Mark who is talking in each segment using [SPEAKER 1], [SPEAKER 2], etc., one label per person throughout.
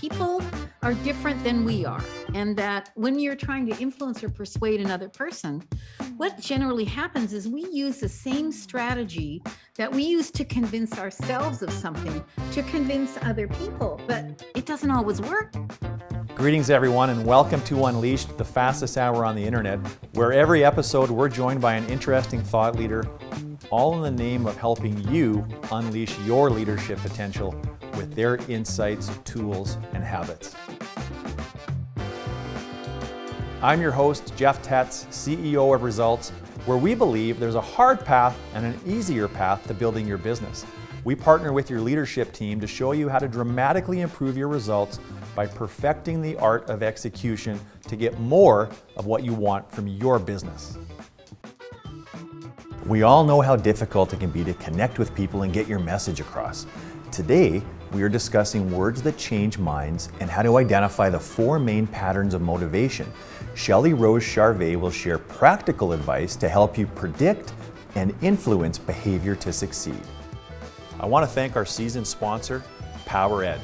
[SPEAKER 1] people are different than we are, and that when you're trying to influence or persuade another person, what generally happens is we use the same strategy that we use to convince ourselves of something to convince other people, but it doesn't always work.
[SPEAKER 2] Greetings everyone, and welcome to Unleashed, the fastest hour on the internet, where every episode we're joined by an interesting thought leader, all in the name of helping you unleash your leadership potential with their insights, tools, and habits. I'm your host, Jeff Tetz, CEO of Results, where we believe there's a hard path and an easier path to building your business. We partner with your leadership team to show you how to dramatically improve your results by perfecting the art of execution to get more of what you want from your business. We all know how difficult it can be to connect with people and get your message across. Today, we are discussing words that change minds and how to identify the 4 main patterns of motivation. Shelley Rose Charvet will share practical advice to help you predict and influence behavior to succeed. I want to thank our season sponsor, PowerEd.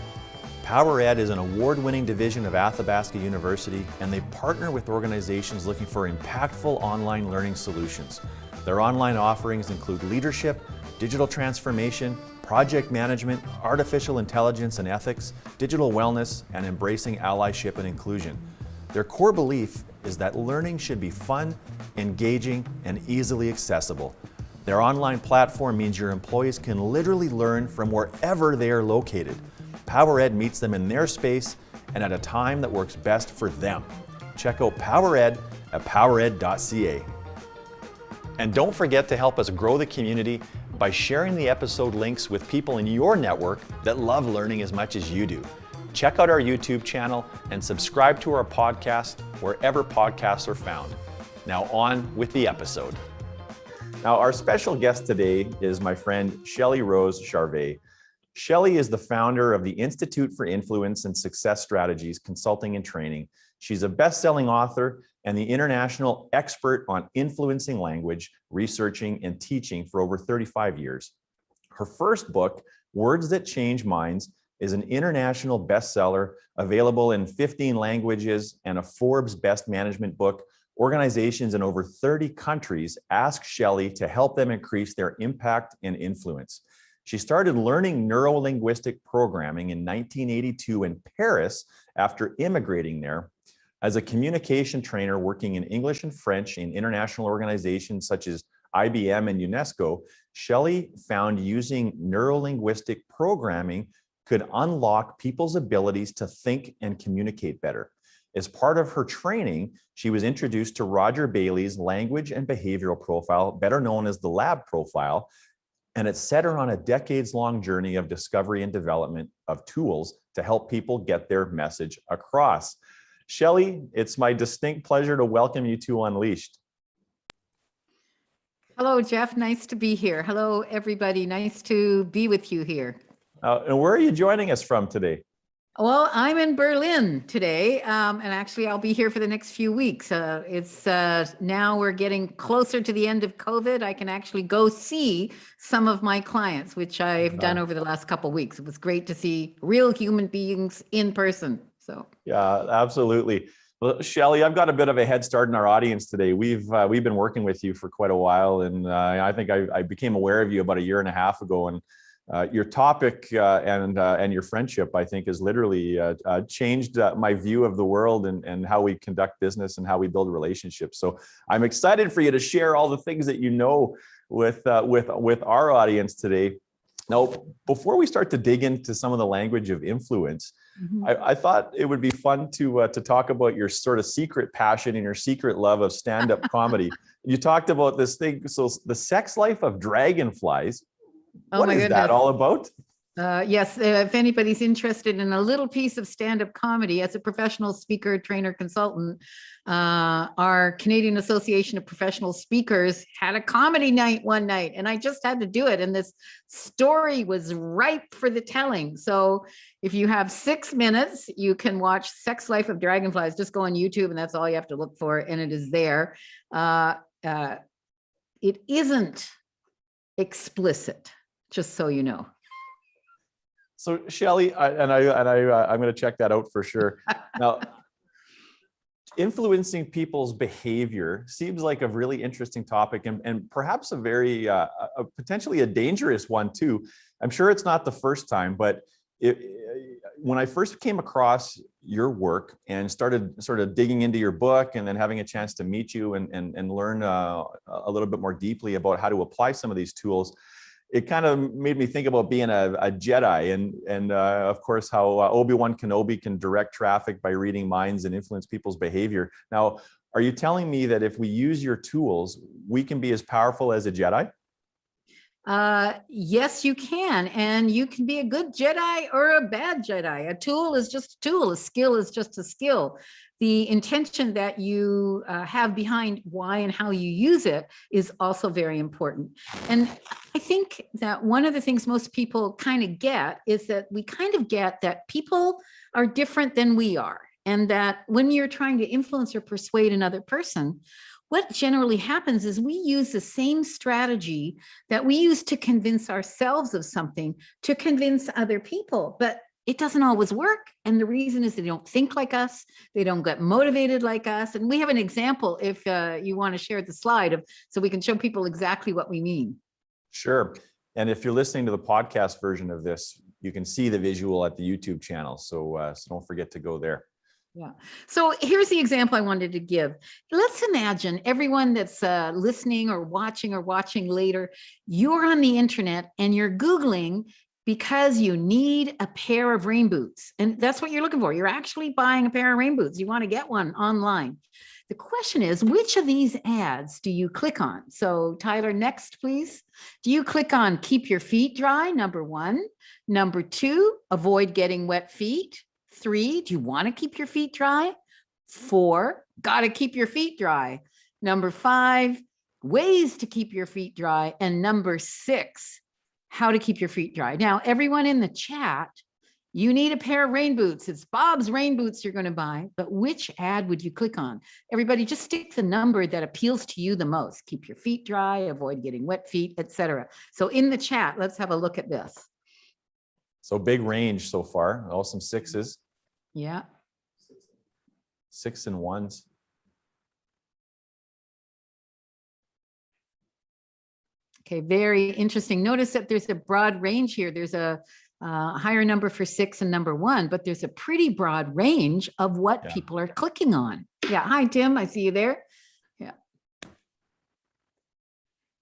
[SPEAKER 2] PowerEd is an award-winning division of Athabasca University, and they partner with organizations looking for impactful online learning solutions. Their online offerings include leadership, digital transformation, project management, artificial intelligence and ethics, digital wellness, and embracing allyship and inclusion. Their core belief is that learning should be fun, engaging, and easily accessible. Their online platform means your employees can literally learn from wherever they are located. PowerEd meets them in their space and at a time that works best for them. Check out PowerEd at powered.ca. And don't forget to help us grow the community by sharing the episode links with people in your network that love learning as much as you do. Check out our YouTube channel and subscribe to our podcast wherever podcasts are found. Now on with the episode. Now, our special guest today is my friend Shelley Rose Charvet. Shelley is the founder of the Institute for Influence and Success Strategies Consulting and Training. She's a best-selling author and the international expert on influencing language, researching, and teaching for over 35 years. Her first book, Words That Change Minds, is an international bestseller available in 15 languages and a Forbes Best Management book. Organizations in over 30 countries ask Shelley to help them increase their impact and influence. She started learning neuro-linguistic programming in 1982 in Paris after immigrating there. As a communication trainer working in English and French in international organizations such as IBM and UNESCO, Shelley found using neuro-linguistic programming could unlock people's abilities to think and communicate better. As part of her training, she was introduced to Roger Bailey's language and behavioral profile, better known as the LAB profile, and it set her on a decades-long journey of discovery and development of tools to help people get their message across. Shelley, it's my distinct pleasure to welcome you to Unleashed.
[SPEAKER 1] Hello, Jeff. Nice to be here. Hello, everybody. Nice to be with you here.
[SPEAKER 2] And where are you joining us from today?
[SPEAKER 1] Well, I'm in Berlin today, and actually I'll be here for the next few weeks. Now we're getting closer to the end of COVID. I can actually go see some of my clients, which I've done over the last couple of weeks. It was great to see real human beings in person. So
[SPEAKER 2] yeah, absolutely. Well, Shelley, I've got a bit of a head start in our audience today. We've been working with you for quite a while, and I think I became aware of you about 1.5 years ago, and your topic and your friendship, I think, has literally changed my view of the world and how we conduct business and how we build relationships. So I'm excited for you to share all the things that you know with our audience today. Now, before we start to dig into some of the language of influence, I thought it would be fun to talk about your sort of secret passion and your secret love of stand-up comedy. You talked about this thing, so the sex life of dragonflies. What is that all about?
[SPEAKER 1] Yes, if anybody's interested in a little piece of stand-up comedy, as a professional speaker, trainer, consultant, our Canadian Association of Professional Speakers had a comedy night one night, and I just had to do it. And this story was ripe for the telling. So if you have 6 minutes, you can watch Sex Life of Dragonflies. Just go on YouTube, and that's all you have to look for, and it is there. It isn't explicit, just so you know.
[SPEAKER 2] So Shelley, I'm going to check that out for sure. Now, influencing people's behavior seems like a really interesting topic, and perhaps a very potentially a dangerous one too. I'm sure it's not the first time, but when I first came across your work and started sort of digging into your book and then having a chance to meet you and learn a little bit more deeply about how to apply some of these tools, it kind of made me think about being a Jedi and of course how Obi-Wan Kenobi can direct traffic by reading minds and influence people's behavior. Now, are you telling me that if we use your tools, we can be as powerful as a Jedi?
[SPEAKER 1] Yes, you can. And you can be a good Jedi or a bad Jedi. A tool is just a tool. A skill is just a skill. The intention that you have behind why and how you use it is also very important. And I think that one of the things most people kind of get is that we kind of get that people are different than we are. And that when you're trying to influence or persuade another person, what generally happens is we use the same strategy that we use to convince ourselves of something to convince other people, but it doesn't always work. And the reason is they don't think like us, they don't get motivated like us. And we have an example if you want to share the slide so we can show people exactly what we mean.
[SPEAKER 2] Sure. And if you're listening to the podcast version of this, you can see the visual at the YouTube channel. So don't forget to go there.
[SPEAKER 1] Yeah. So here's the example I wanted to give. Let's imagine everyone that's listening or watching later, you're on the internet and you're Googling because you need a pair of rain boots. And that's what you're looking for. You're actually buying a pair of rain boots. You want to get one online. The question is, which of these ads do you click on? So Tyler, next, please. Do you click on keep your feet dry, number 1? Number 2, avoid getting wet feet. 3, do you want to keep your feet dry? 4, got to keep your feet dry. Number 5, ways to keep your feet dry. And number 6, how to keep your feet dry. Now, everyone in the chat, you need a pair of rain boots. It's Bob's rain boots you're going to buy, but which ad would you click on? Everybody just stick the number that appeals to you the most. Keep your feet dry, avoid getting wet feet, etc. So in the chat, let's have a look at this.
[SPEAKER 2] So big range so far, all some 6s.
[SPEAKER 1] Yeah.
[SPEAKER 2] 6 and 1s.
[SPEAKER 1] Okay, very interesting. Notice that there's a broad range here. There's a higher number for 6 and number 1, but there's a pretty broad range of what people are clicking on. Yeah. Hi, Tim. I see you there. Yeah.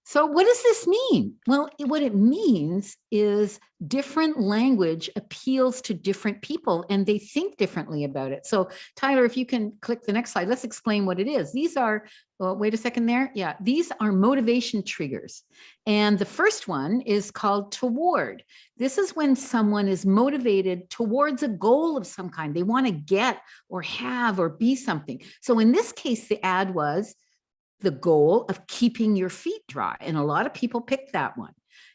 [SPEAKER 1] So what does this mean? Well, what it means is different language appeals to different people and they think differently about it. So Tyler, if you can click the next slide, let's explain what it is. These are, wait a second there. Yeah, these are motivation triggers. And the first one is called toward. This is when someone is motivated towards a goal of some kind. They want to get or have or be something. So in this case, the ad was the goal of keeping your feet dry. And a lot of people pick that one.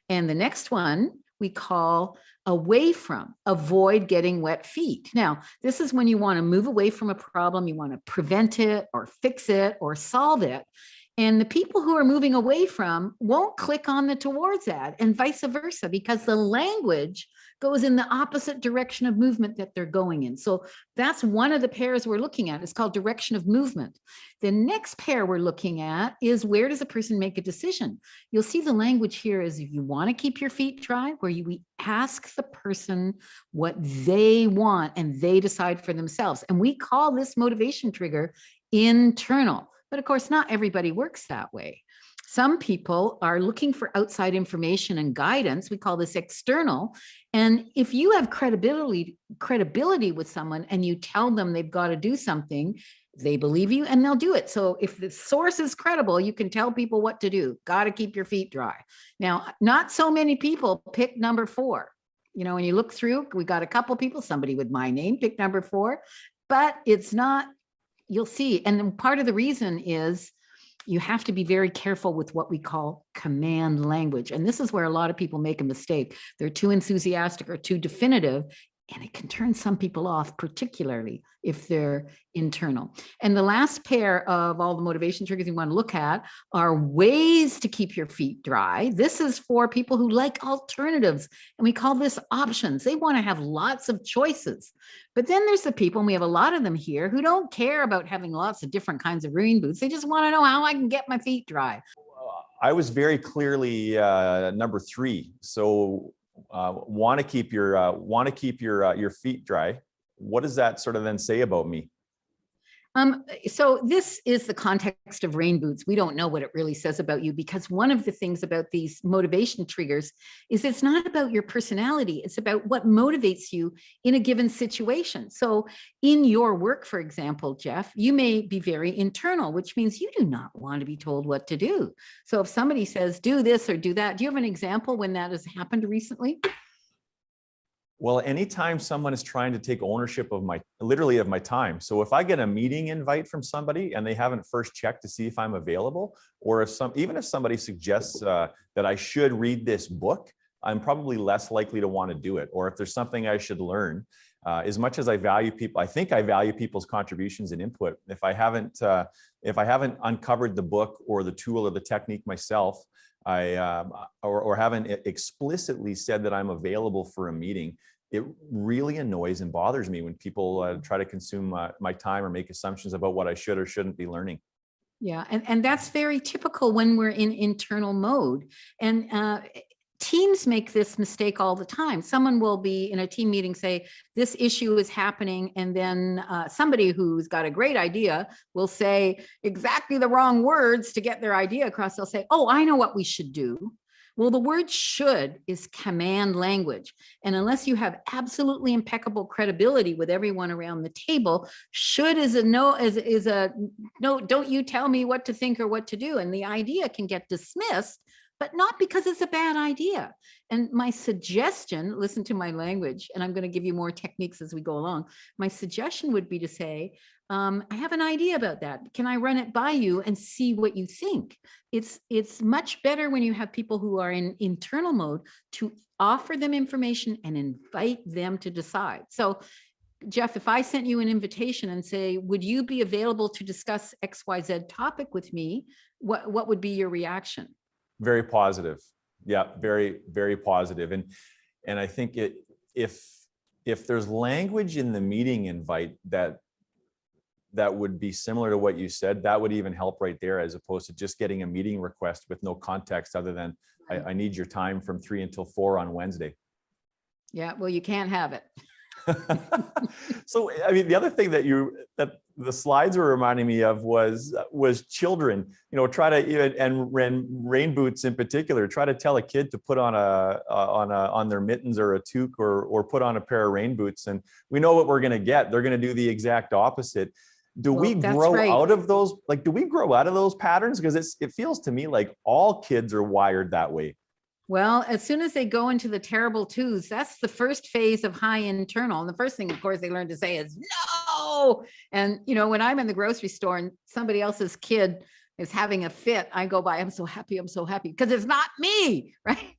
[SPEAKER 1] And the next one we call away from, avoid getting wet feet. Now, this is when you want to move away from a problem, you want to prevent it or fix it or solve it. And the people who are moving away from won't click on the towards ad and vice versa, because the language goes in the opposite direction of movement that they're going in. So that's one of the pairs we're looking at. It's called direction of movement. The next pair we're looking at is where does a person make a decision? You'll see the language here is if you want to keep your feet dry, where we ask the person what they want and they decide for themselves. And we call this motivation trigger internal. But of course, not everybody works that way. Some people are looking for outside information and guidance. We call this external. And if you have credibility with someone and you tell them they've got to do something, they believe you and they'll do it. So if the source is credible, you can tell people what to do. Got to keep your feet dry. Now, not so many people pick number 4. You know, when you look through, we got a couple people, somebody with my name picked number 4, but it's not, you'll see. And then part of the reason is you have to be very careful with what we call command language. And this is where a lot of people make a mistake. They're too enthusiastic or too definitive And it can turn some people off, particularly if they're internal. And the last pair of all the motivation triggers you want to look at are ways to keep your feet dry. This is for people who like alternatives, and we call this options. They want to have lots of choices. But then there's the people, and we have a lot of them here, who don't care about having lots of different kinds of rain boots. They just want to know how I can get my feet dry.
[SPEAKER 2] I was very clearly number 3. So want to keep your feet dry. What does that sort of then say about me?
[SPEAKER 1] So this is the context of rain boots. We don't know what it really says about you, because one of the things about these motivation triggers is it's not about your personality. It's about what motivates you in a given situation. So in your work, for example, Jeff, you may be very internal, which means you do not want to be told what to do. So if somebody says, do this or do that, do you have an example when that has happened recently?
[SPEAKER 2] Well, anytime someone is trying to take ownership of literally of my time. So if I get a meeting invite from somebody and they haven't first checked to see if I'm available, or even if somebody suggests that I should read this book, I'm probably less likely to want to do it. Or if there's something I should learn, as much as I value people, I think I value people's contributions and input. If I haven't uncovered the book or the tool or the technique myself, or haven't explicitly said that I'm available for a meeting, it really annoys and bothers me when people try to consume my time or make assumptions about what I should or shouldn't be learning.
[SPEAKER 1] Yeah, and that's very typical when we're in internal mode. And teams make this mistake all the time. Someone will be in a team meeting, say, this issue is happening, and then somebody who's got a great idea will say exactly the wrong words to get their idea across. They'll say, oh, I know what we should do. Well, the word should is command language. And unless you have absolutely impeccable credibility with everyone around the table, should is a no, is a no, don't you tell me what to think or what to do. And the idea can get dismissed, but not because it's a bad idea. And my suggestion, listen to my language, and I'm going to give you more techniques as we go along. My suggestion would be to say, I have an idea about that. Can I run it by you and see what you think? It's much better when you have people who are in internal mode to offer them information and invite them to decide. So Jeff, if I sent you an invitation and say, would you be available to discuss XYZ topic with me? What would be your reaction?
[SPEAKER 2] Very positive. Yeah, very, very positive. And I think if there's language in the meeting invite that would be similar to what you said, that would even help right there, as opposed to just getting a meeting request with no context other than I need your time from 3 until 4 on Wednesday. Yeah,
[SPEAKER 1] well, you can't have it.
[SPEAKER 2] So, I mean, the other thing that the slides were reminding me of was children, try to, and rain boots in particular, try to tell a kid to put on on their mittens or a toque or put on a pair of rain boots. And we know what we're going to get. They're going to do the exact opposite. Do we grow out of those? Like, do we grow out of those patterns? Because it feels to me like all kids are wired that way.
[SPEAKER 1] Well, as soon as they go into the terrible twos, that's the first phase of high internal. And the first thing, of course, they learn to say is no. And, when I'm in the grocery store and somebody else's kid is having a fit, I go by, I'm so happy, because it's not me, right?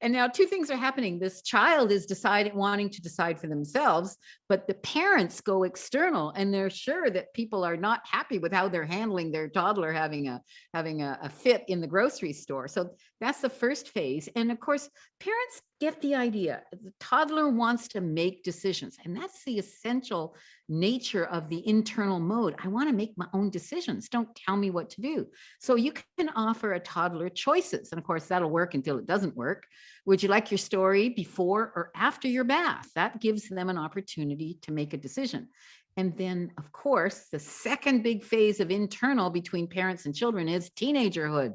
[SPEAKER 1] And now 2 things are happening. This child is wanting to decide for themselves, but the parents go external and they're sure that people are not happy with how they're handling their toddler having a fit in the grocery store. So that's the first phase. And of course, parents get the idea. The toddler wants to make decisions, and that's the essential nature of the internal mode. I want to make my own decisions. Don't tell me what to do. So you can offer a toddler choices. And of course, that'll work until it doesn't work. Would you like your story before or after your bath? That gives them an opportunity to make a decision. And then, of course, the second big phase of internal between parents and children is teenagerhood.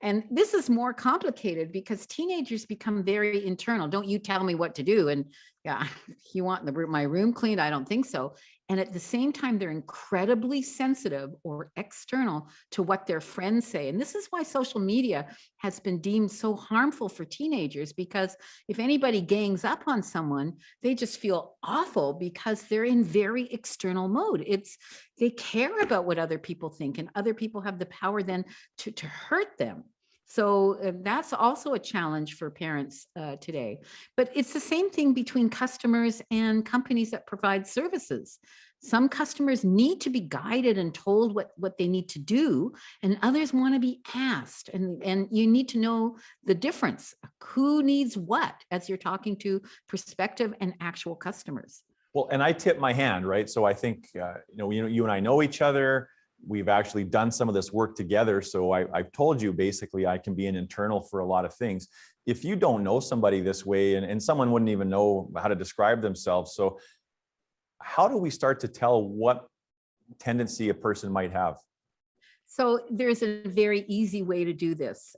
[SPEAKER 1] And this is more complicated because teenagers become very internal. Don't you tell me what to do? And yeah, you want my room cleaned? I don't think so. And at the same time, they're incredibly sensitive or external to what their friends say. And this is why social media has been deemed so harmful for teenagers, because if anybody gangs up on someone, they just feel awful because they're in very external mode. They care about what other people think, and other people have the power then to hurt them. So that's also a challenge for parents today. But it's the same thing between customers and companies that provide services. Some customers need to be guided and told what they need to do, and others want to be asked. And you need to know the difference. Who needs what as you're talking to prospective and actual customers.
[SPEAKER 2] Well, and I tip my hand, right? So I think, you and I know each other. We've actually done some of this work together. So I've told you basically I can be an internal for a lot of things. If you don't know somebody this way, and someone wouldn't even know how to describe themselves. So how do we start to tell what tendency a person might have?
[SPEAKER 1] So there's a very easy way to do this.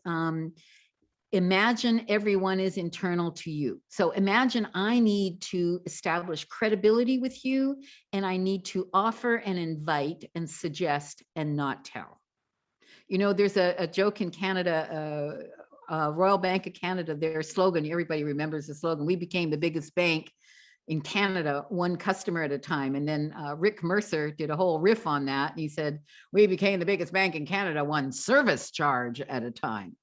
[SPEAKER 1] Imagine everyone is internal to you. So imagine I need to establish credibility with you, and I need to offer and invite and suggest and not tell. You know, there's a joke in Canada, Royal Bank of Canada, their slogan, everybody remembers the slogan, we became the biggest bank in Canada, one customer at a time. And then Rick Mercer did a whole riff on that. And he said, we became the biggest bank in Canada, one service charge at a time.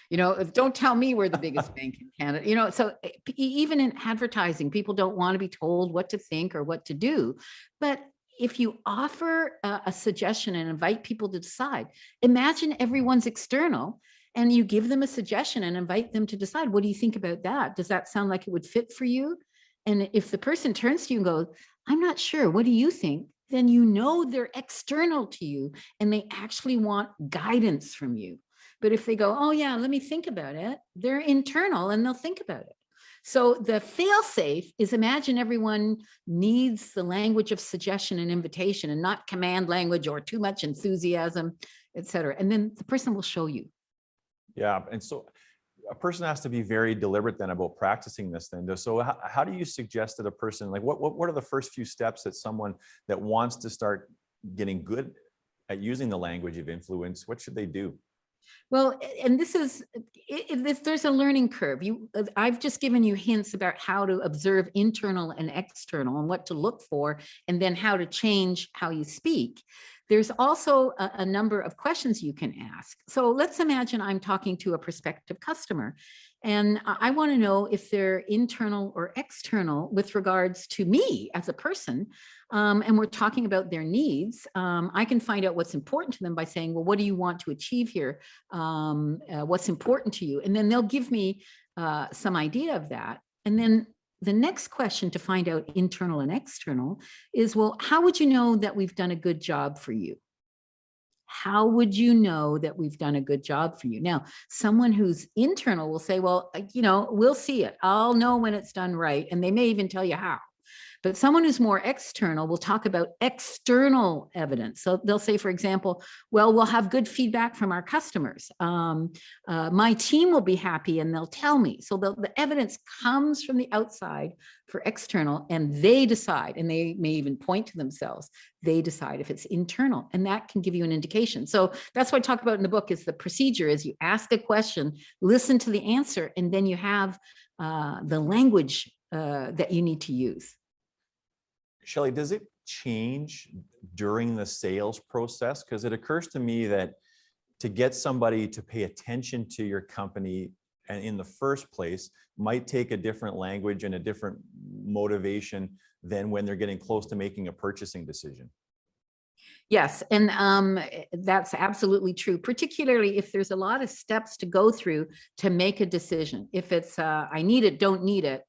[SPEAKER 1] You know, don't tell me we're the biggest bank in Canada. You know, so even in advertising, people don't want to be told what to think or what to do. But if you offer a suggestion and invite people to decide, imagine everyone's external and you give them a suggestion and invite them to decide, what do you think about that? Does that sound like it would fit for you? And if the person turns to you and goes, I'm not sure, what do you think? Then you know they're external to you and they actually want guidance from you. But if they go, oh yeah, let me think about it, they're internal and they'll think about it. So the fail-safe is imagine everyone needs the language of suggestion and invitation and not command language or too much enthusiasm, et cetera. And then the person will show you.
[SPEAKER 2] Yeah, and so a person has to be very deliberate then about practicing this then. So how do you suggest that a person, like what are the first few steps that someone that wants to start getting good at using the language of influence, what should they do?
[SPEAKER 1] Well, and this is, there's a learning curve. I've just given you hints about how to observe internal and external and what to look for, and then how to change how you speak. There's also a number of questions you can ask. So let's imagine I'm talking to a prospective customer and I want to know if they're internal or external with regards to me as a person. And we're talking about their needs. I can find out what's important to them by saying, well, what do you want to achieve here? What's important to you? And then they'll give me some idea of that. And then the next question to find out internal and external is, well, how would you know that we've done a good job for you? How would you know that we've done a good job for you? Now, someone who's internal will say, well, you know, we'll see it. I'll know when it's done right. And they may even tell you how. But someone who's more external will talk about external evidence. So they'll say, for example, well, we'll have good feedback from our customers. My team will be happy and they'll tell me. So the evidence comes from the outside for external and they decide, and they may even point to themselves. They decide if it's internal, and that can give you an indication. So that's what I talk about in the book is the procedure is you ask a question, listen to the answer, and then you have the language that you need to use.
[SPEAKER 2] Shelley, does it change during the sales process? Because it occurs to me that to get somebody to pay attention to your company and in the first place might take a different language and a different motivation than when they're getting close to making a purchasing decision.
[SPEAKER 1] Yes, and that's absolutely true, particularly if there's a lot of steps to go through to make a decision. If it's I need it, don't need it,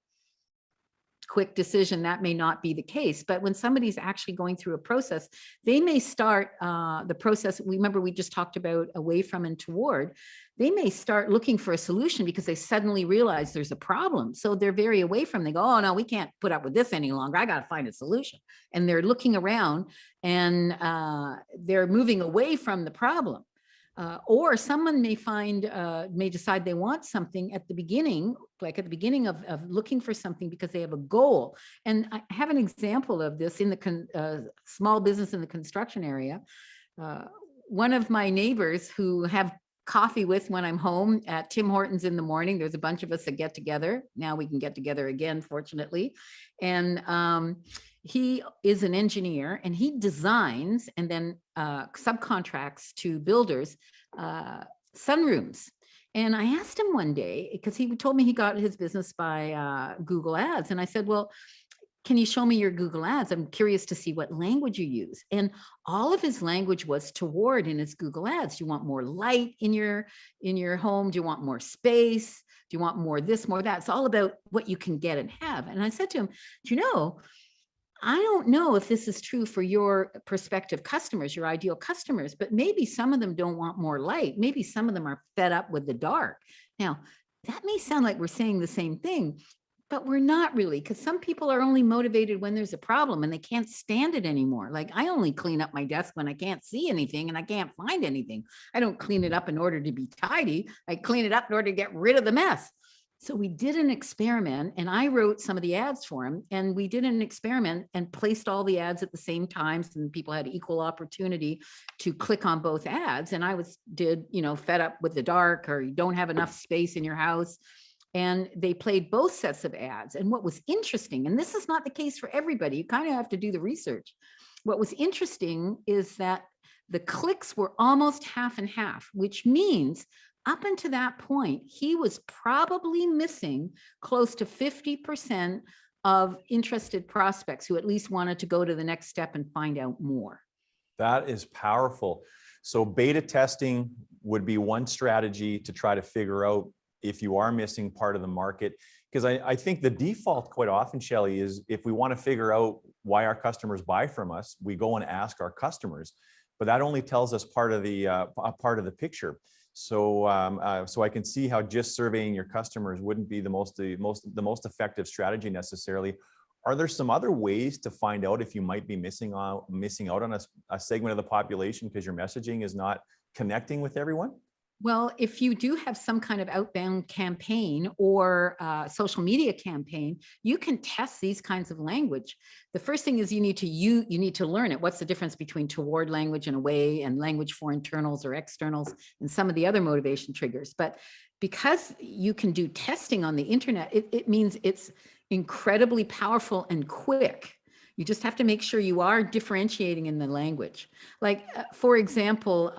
[SPEAKER 1] quick decision, that may not be the case. But when somebody's actually going through a process, they may start the process. Remember, we just talked about away from and toward. They may start looking for a solution because they suddenly realize there's a problem. So they're very away from, they go, oh no, we can't put up with this any longer. I got to find a solution. And they're looking around and they're moving away from the problem. Or someone may may decide they want something at the beginning, like at the beginning of looking for something because they have a goal. And I have an example of this in the small business in the construction area. One of my neighbors who have coffee with when I'm home at Tim Hortons in the morning, there's a bunch of us that get together. Now we can get together again, fortunately. And he is an engineer and he designs and then subcontracts to builders sunrooms. And I asked him one day, because he told me he got his business by Google Ads. And I said, well, can you show me your Google Ads? I'm curious to see what language you use. And all of his language was toward in his Google Ads. Do you want more light in your home? Do you want more space? Do you want more this, more that? It's all about what you can get and have. And I said to him, do you know, I don't know if this is true for your prospective customers, your ideal customers, but maybe some of them don't want more light. Maybe some of them are fed up with the dark. Now, that may sound like we're saying the same thing, but we're not really, because some people are only motivated when there's a problem and they can't stand it anymore. Like, I only clean up my desk when I can't see anything and I can't find anything. I don't clean it up in order to be tidy. I clean it up in order to get rid of the mess. So we did an experiment, and I wrote some of the ads for him, and we did an experiment and placed all the ads at the same time, so people had equal opportunity to click on both ads. And I did, fed up with the dark, or you don't have enough space in your house. And they played both sets of ads. And what was interesting, and this is not the case for everybody, you kind of have to do the research. What was interesting is that the clicks were almost half and half, which means up until that point, he was probably missing close to 50% of interested prospects who at least wanted to go to the next step and find out more.
[SPEAKER 2] That is powerful. So beta testing would be one strategy to try to figure out if you are missing part of the market. Because I think the default quite often, Shelley, is if we want to figure out why our customers buy from us, we go and ask our customers. But that only tells us part of the picture. So, so I can see how just surveying your customers wouldn't be the most effective strategy necessarily. Are there some other ways to find out if you might be missing out on a segment of the population because your messaging is not connecting with everyone?
[SPEAKER 1] Well, if you do have some kind of outbound campaign or social media campaign, you can test these kinds of language. The first thing is you need to learn it. What's the difference between toward language and away, and language for internals or externals, and some of the other motivation triggers. But because you can do testing on the internet, it means it's incredibly powerful and quick. You just have to make sure you are differentiating in the language. Like, for example,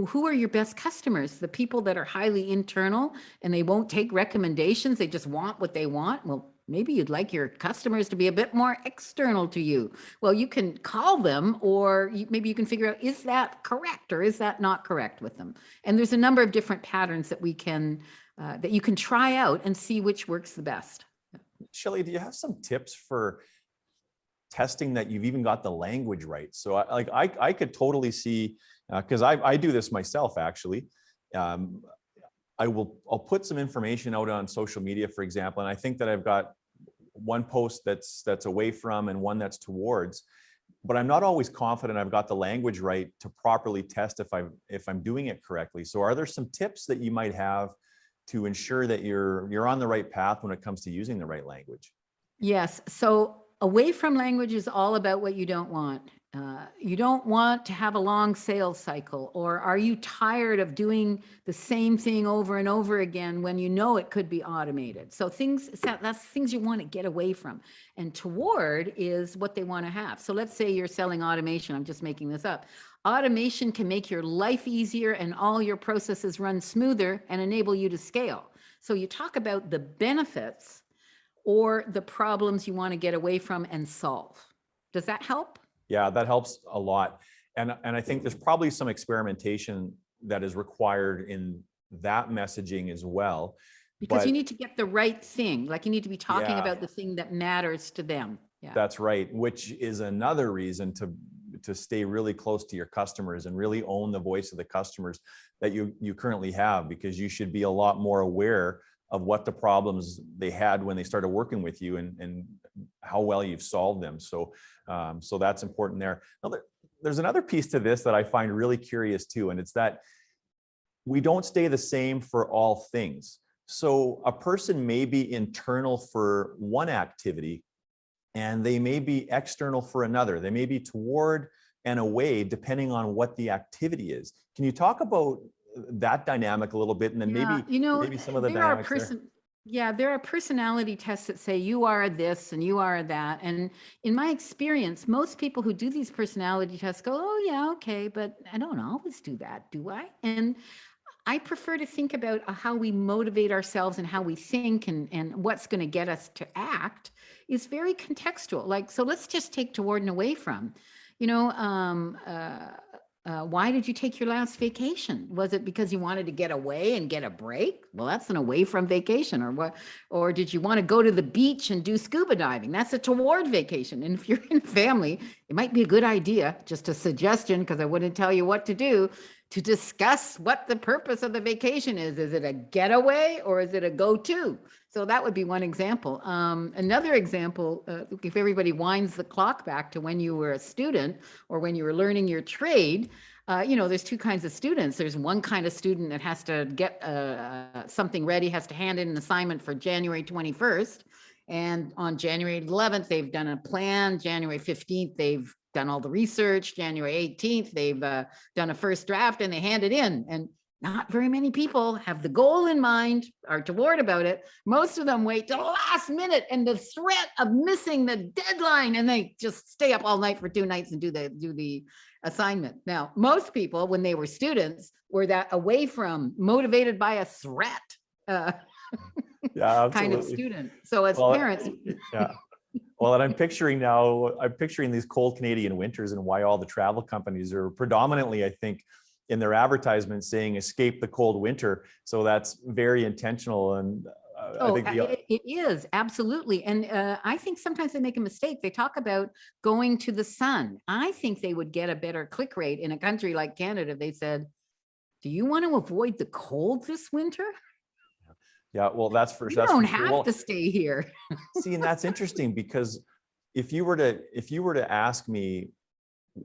[SPEAKER 1] who are your best customers? The people that are highly internal and they won't take recommendations. They just want what they want. Well, maybe you'd like your customers to be a bit more external to you. Well, you can call them, or maybe you can figure out, is that correct or is that not correct with them? And there's a number of different patterns that you can try out and see which works the best.
[SPEAKER 2] Shelley, do you have some tips for testing that you've even got the language right? So I could totally see, because I do this myself actually. I'll put some information out on social media, for example, and I think that I've got one post that's away from and one that's towards, but I'm not always confident I've got the language right to properly test if I'm doing it correctly. So are there some tips that you might have to ensure that you're on the right path when it comes to using the right language?
[SPEAKER 1] Yes. So away from language is all about what you don't want. You don't want to have a long sales cycle, or are you tired of doing the same thing over and over again when you know it could be automated? So that's things you want to get away from. And toward is what they want to have. So let's say you're selling automation. I'm just making this up. Automation can make your life easier and all your processes run smoother and enable you to scale. So you talk about the benefits or the problems you want to get away from and solve. Does that help?
[SPEAKER 2] Yeah, that helps a lot. And I think there's probably some experimentation that is required in that messaging as well.
[SPEAKER 1] Because you need to get the right thing. Like, you need to be talking about the thing that matters to them. Yeah.
[SPEAKER 2] That's right, which is another reason to stay really close to your customers and really own the voice of the customers that you currently have, because you should be a lot more aware of what the problems they had when they started working with you and how well you've solved them. So, so that's important there. Now, there's another piece to this that I find really curious too, and it's that we don't stay the same for all things. So a person may be internal for one activity and they may be external for another. They may be toward and away depending on what the activity is. Can you talk about that dynamic a little bit, and then maybe some of the dynamics there?
[SPEAKER 1] Yeah, there are personality tests that say you are this and you are that. And in my experience, most people who do these personality tests go, oh yeah, okay, but I don't always do that, do I? And I prefer to think about how we motivate ourselves and how we think and what's going to get us to act is very contextual. Like, so let's just take toward and away from, you know, why did you take your last vacation? Was it because you wanted to get away and get a break? Well, that's an away from vacation. Or what? Or did you want to go to the beach and do scuba diving? That's a toward vacation. And if you're in a family, it might be a good idea, just a suggestion, because I wouldn't tell you what to do, to discuss what the purpose of the vacation is. Is it a getaway or is it a go-to? So that would be one example. Another example, if everybody winds the clock back to when you were a student or when you were learning your trade, you know, there's two kinds of students. There's one kind of student that has to get something ready, has to hand in an assignment for January 21st. And on January 11th, they've done a plan. January 15th, they've done all the research. January 18th, they've done a first draft and they hand it in. And not very many people have the goal in mind, are toward about it. Most of them wait till the last minute and the threat of missing the deadline, and they just stay up all night for 2 nights and do the assignment. Now, most people, when they were students, were that away from, motivated by a threat kind of student. So as parents,
[SPEAKER 2] yeah. Well, and I'm picturing these cold Canadian winters and why all the travel companies are predominantly, I think, in their advertisements saying escape the cold winter. So that's very intentional. And I think
[SPEAKER 1] it is absolutely. And I think sometimes they make a mistake. They talk about going to the sun. I think they would get a better click rate in a country like Canada. They said, do you want to avoid the cold this winter?
[SPEAKER 2] Yeah, well, that's for
[SPEAKER 1] sure. You don't have to stay here.
[SPEAKER 2] See, and that's interesting because if you were to ask me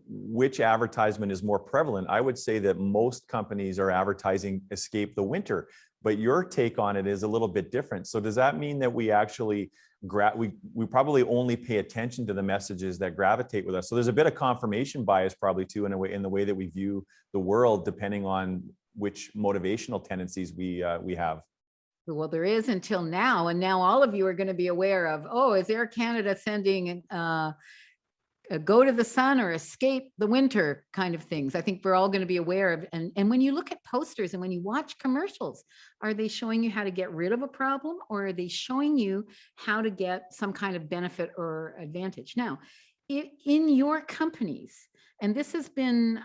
[SPEAKER 2] which advertisement is more prevalent, I would say that most companies are advertising escape the winter, but your take on it is a little bit different. So does that mean that we actually we probably only pay attention to the messages that gravitate with us? So there's a bit of confirmation bias probably too in the way that we view the world, depending on which motivational tendencies we have.
[SPEAKER 1] Well, there is until now. And now all of you are going to be aware of, oh, is Air Canada sending a go to the sun or escape the winter kind of things? I think we're all going to be aware of. And when you look at posters and when you watch commercials, are they showing you how to get rid of a problem, or are they showing you how to get some kind of benefit or advantage? Now, in your companies, and this has been,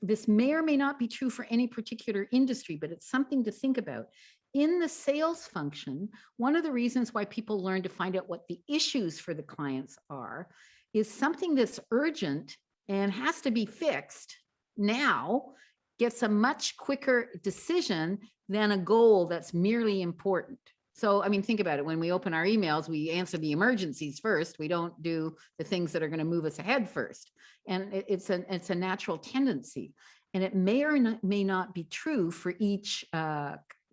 [SPEAKER 1] this may or may not be true for any particular industry, but it's something to think about. In the sales function, one of the reasons why people learn to find out what the issues for the clients are is something that's urgent and has to be fixed now gets a much quicker decision than a goal that's merely important. So, I mean, think about it. When we open our emails, we answer the emergencies first. We don't do the things that are going to move us ahead first. And it's a natural tendency. And it may or may not be true for each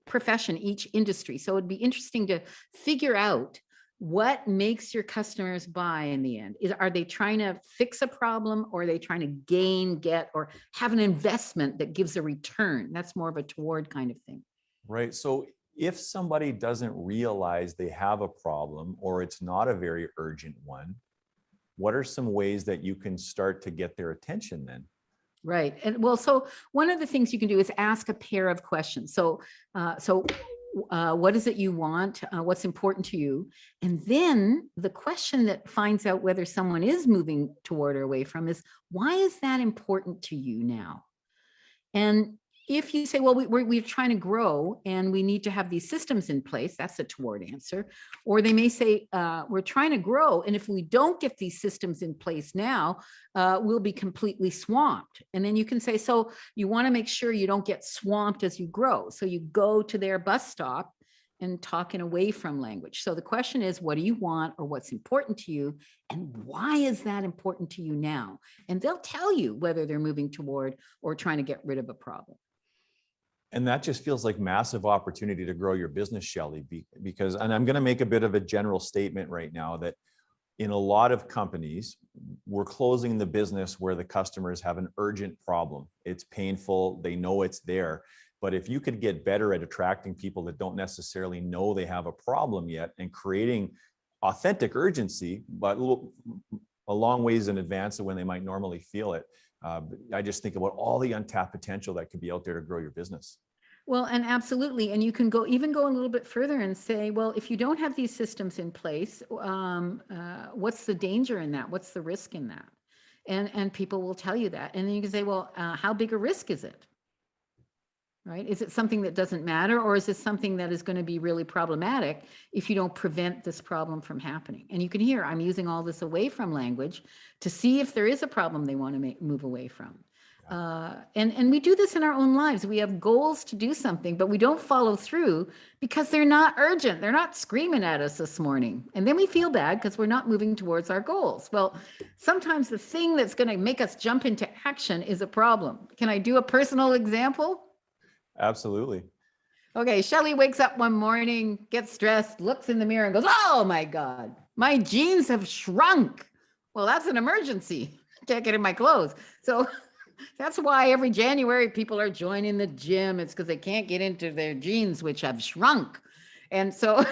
[SPEAKER 1] profession, each industry. So it'd be interesting to figure out what makes your customers buy in the end. Are they trying to fix a problem, or are they trying to gain, get, or have an investment that gives a return? That's more of a toward kind of thing.
[SPEAKER 2] Right. So if somebody doesn't realize they have a problem, or it's not a very urgent one, what are some ways that you can start to get their attention then?
[SPEAKER 1] Right. And well, so one of the things you can do is ask a pair of questions. So, what is it you want? What's important to you? And then the question that finds out whether someone is moving toward or away from is, why is that important to you now? And if you say, well, we're trying to grow and we need to have these systems in place, that's a toward answer. Or they may say, we're trying to grow, and if we don't get these systems in place now, we'll be completely swamped. And then you can say, so you want to make sure you don't get swamped as you grow. So you go to their bus stop and talk in away from language. So the question is, what do you want, or what's important to you? And why is that important to you now? And they'll tell you whether they're moving toward or trying to get rid of a problem.
[SPEAKER 2] And that just feels like massive opportunity to grow your business, Shelley, because, and I'm going to make a bit of a general statement right now, that in a lot of companies, we're closing the business where the customers have an urgent problem. It's painful. They know it's there. But if you could get better at attracting people that don't necessarily know they have a problem yet, and creating authentic urgency, but a long ways in advance of when they might normally feel it, I just think about all the untapped potential that could be out there to grow your business.
[SPEAKER 1] Well, and absolutely. And you can even go a little bit further and say, well, if you don't have these systems in place, what's the danger in that? What's the risk in that? And people will tell you that. And then you can say, well, how big a risk is it? Right? Is it something that doesn't matter, or is it something that is going to be really problematic if you don't prevent this problem from happening? And you can hear I'm using all this away from language to see if there is a problem they want to move away from. And we do this in our own lives. We have goals to do something, but we don't follow through because they're not urgent. They're not screaming at us this morning. And then we feel bad because we're not moving towards our goals. Well, sometimes the thing that's going to make us jump into action is a problem. Can I do a personal example?
[SPEAKER 2] Absolutely.
[SPEAKER 1] Okay, Shelley wakes up one morning, gets dressed, looks in the mirror and goes, oh my God, my jeans have shrunk. Well, that's an emergency. Can't get in my clothes. So that's why every January people are joining the gym. It's because they can't get into their jeans, which have shrunk. And so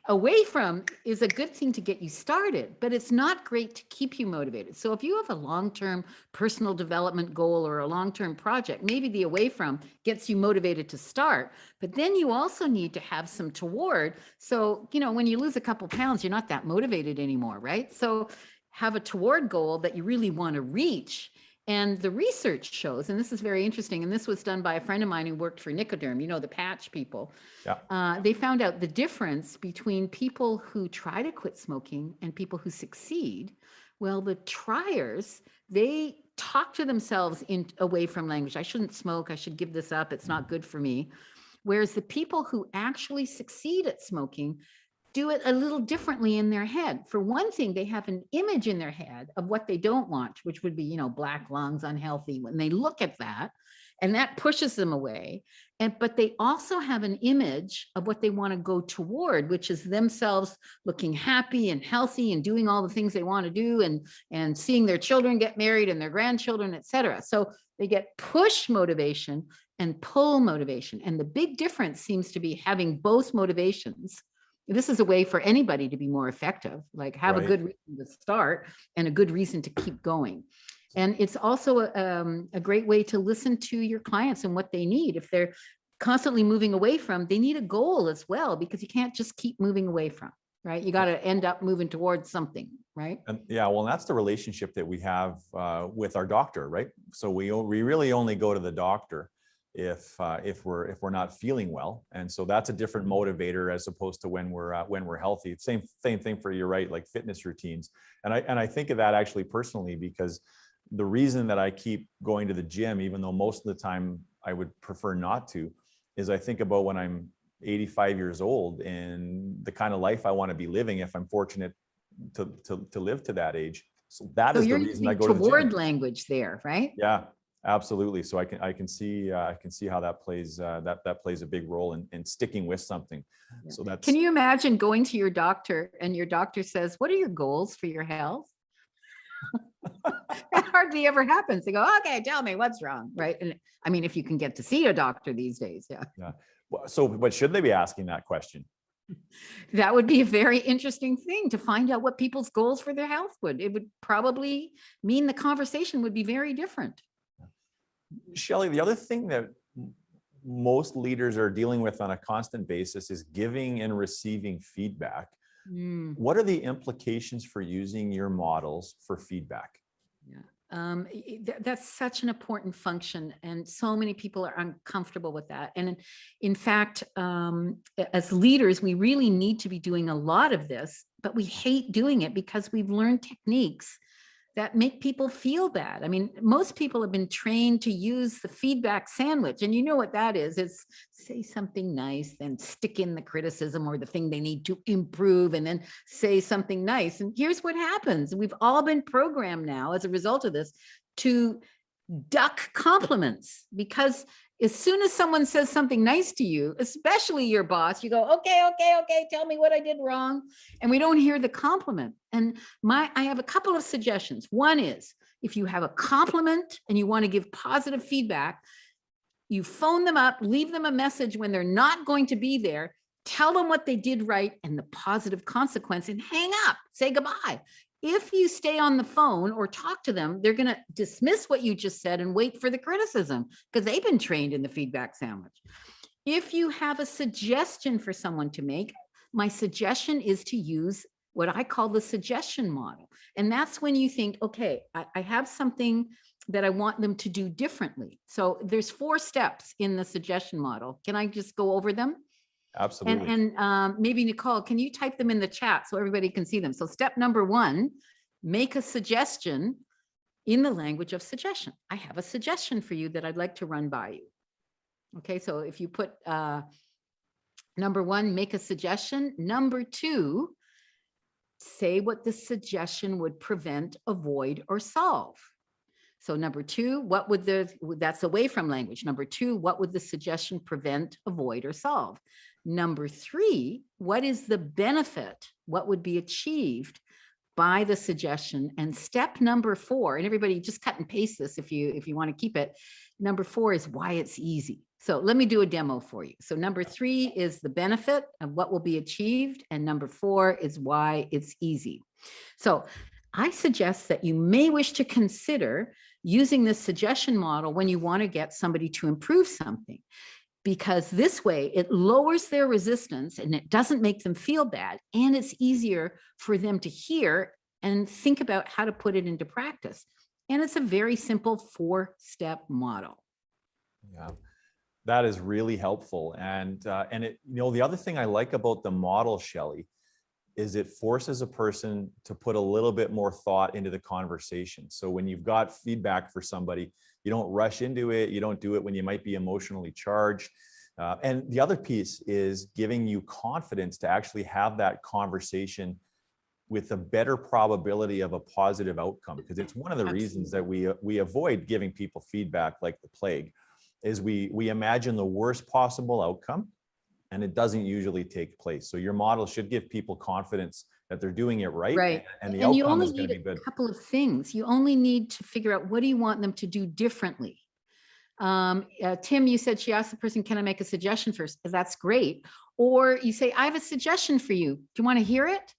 [SPEAKER 1] away from is a good thing to get you started, but it's not great to keep you motivated. So if you have a long-term personal development goal or a long-term project, maybe the away from gets you motivated to start, but then you also need to have some toward. So, when you lose a couple pounds, you're not that motivated anymore, right? So have a toward goal that you really want to reach. And the research shows, and this is very interesting, and this was done by a friend of mine who worked for Nicoderm, the patch people. Yeah. They found out the difference between people who try to quit smoking and people who succeed. Well, the triers, they talk to themselves away from language. I shouldn't smoke. I should give this up. It's not good for me. Whereas the people who actually succeed at smoking do it a little differently in their head. For one thing, they have an image in their head of what they don't want, which would be, black lungs, unhealthy. When they look at that, and that pushes them away. But they also have an image of what they want to go toward, which is themselves looking happy and healthy and doing all the things they want to do and seeing their children get married and their grandchildren, et cetera. So they get push motivation and pull motivation. And the big difference seems to be having both motivations. This is a way for anybody to be more effective, like have a good reason to start and a good reason to keep going. And it's also a great way to listen to your clients and what they need. If they're constantly moving away from, they need a goal as well, because you can't just keep moving away from, right? You got to end up moving towards something, right?
[SPEAKER 2] And that's the relationship that we have with our doctor, right? So we really only go to the doctor if we're not feeling well, and so that's a different motivator as opposed to when we're healthy. Same thing for, you're right, like fitness routines. And I think of that actually personally, because the reason that I keep going to the gym, even though most of the time I would prefer not to, is I think about when I'm 85 years old and the kind of life I want to be living if I'm fortunate to live to that age. So that is the reason I go to the gym.
[SPEAKER 1] Toward language there, right?
[SPEAKER 2] Yeah. Absolutely. So I can see how that plays that plays a big role in sticking with something. Yeah. So that's.
[SPEAKER 1] Can you imagine going to your doctor and your doctor says, "What are your goals for your health?" That hardly ever happens. They go, "Okay, tell me what's wrong," right? And I mean, if you can get to see a doctor these days, yeah.
[SPEAKER 2] Yeah. So, but should they be asking that question?
[SPEAKER 1] That would be a very interesting thing to find out what people's goals for their health would. It would probably mean the conversation would be very different.
[SPEAKER 2] Shelley, the other thing that most leaders are dealing with on a constant basis is giving and receiving feedback. What are the implications for using your models for feedback?
[SPEAKER 1] Yeah. That's such an important function, and so many people are uncomfortable with that. And in fact, as leaders, we really need to be doing a lot of this, but we hate doing it because we've learned techniques that make people feel bad. I mean, most people have been trained to use the feedback sandwich, and you know what that is. It's say something nice, then stick in the criticism or the thing they need to improve, and then say something nice. And here's what happens. We've all been programmed now as a result of this to duck compliments, because as soon as someone says something nice to you, especially your boss, you go, okay, tell me what I did wrong. And we don't hear the compliment. And I have a couple of suggestions. One is, if you have a compliment and you want to give positive feedback, you phone them up, leave them a message when they're not going to be there, tell them what they did right and the positive consequence, and hang up, say goodbye. If you stay on the phone or talk to them, they're going to dismiss what you just said and wait for the criticism, because they've been trained in the feedback sandwich. If you have a suggestion for someone to make, my suggestion is to use what I call the suggestion model. And that's when you think, okay, I have something that I want them to do differently. So there's 4 steps in the suggestion model. Can I just go over them?
[SPEAKER 2] Absolutely.
[SPEAKER 1] And maybe Nicole, can you type them in the chat so everybody can see them? So step number 1, make a suggestion in the language of suggestion. I have a suggestion for you that I'd like to run by you. Okay, so if you put number 1, make a suggestion. Number 2, say what the suggestion would prevent, avoid, or solve. So number 2, what would that's away from language. Number 2, what would the suggestion prevent, avoid, or solve? Number 3, what is the benefit? What would be achieved by the suggestion? And step number 4, and everybody just cut and paste this if you want to keep it. Number 4 is why it's easy. So let me do a demo for you. So number 3 is the benefit of what will be achieved. And number 4 is why it's easy. So I suggest that you may wish to consider using this suggestion model when you want to get somebody to improve something, because this way it lowers their resistance and it doesn't make them feel bad. And it's easier for them to hear and think about how to put it into practice. And it's a very simple 4-step model.
[SPEAKER 2] Yeah, that is really helpful. And it, the other thing I like about the model, Shelley, is it forces a person to put a little bit more thought into the conversation. So when you've got feedback for somebody, you don't rush into it. You don't do it when you might be emotionally charged. And the other piece is giving you confidence to actually have that conversation with a better probability of a positive outcome. Because it's one of the reasons that we avoid giving people feedback like the plague, is we imagine the worst possible outcome, and it doesn't usually take place. So your model should give people confidence that they're doing it right.
[SPEAKER 1] Right.
[SPEAKER 2] And the
[SPEAKER 1] And you
[SPEAKER 2] outcome
[SPEAKER 1] only
[SPEAKER 2] is going to
[SPEAKER 1] need
[SPEAKER 2] be good.
[SPEAKER 1] a couple of things. You only need to figure out, what do you want them to do differently? Tim, you said she asked the person, can I make a suggestion first? That's great. Or you say, I have a suggestion for you. Do you want to hear it?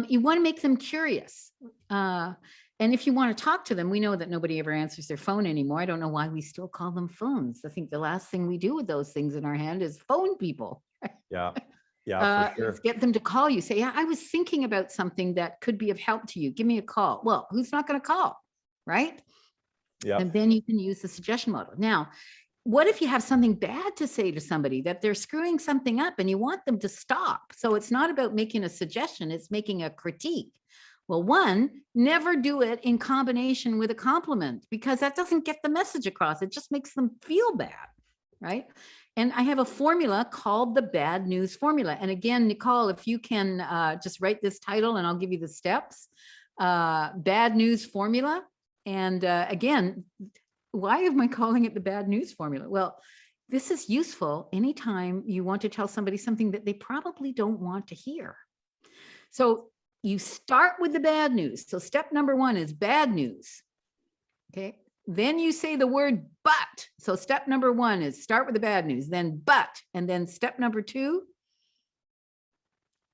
[SPEAKER 1] You want to make them curious. And if you want to talk to them, we know that nobody ever answers their phone anymore. I don't know why we still call them phones. I think the last thing we do with those things in our hand is phone people.
[SPEAKER 2] Yeah. Yeah, for sure.
[SPEAKER 1] Get them to call you. Say, yeah, I was thinking about something that could be of help to you. Give me a call. Well, who's not going to call? Right.
[SPEAKER 2] Yeah.
[SPEAKER 1] And then you can use the suggestion model. Now, what if you have something bad to say to somebody, that they're screwing something up and you want them to stop? So it's not about making a suggestion, it's making a critique. Well, 1, never do it in combination with a compliment, because that doesn't get the message across. It just makes them feel bad, right? And I have a formula called the bad news formula. And again, Nicole, if you can just write this title and I'll give you the steps. Bad news formula. And again, why am I calling it the bad news formula? Well, this is useful anytime you want to tell somebody something that they probably don't want to hear. So you start with the bad news. So step number 1 is bad news. Okay. Then you say the word but. So step number 1 is start with the bad news, then but, and then step number 2,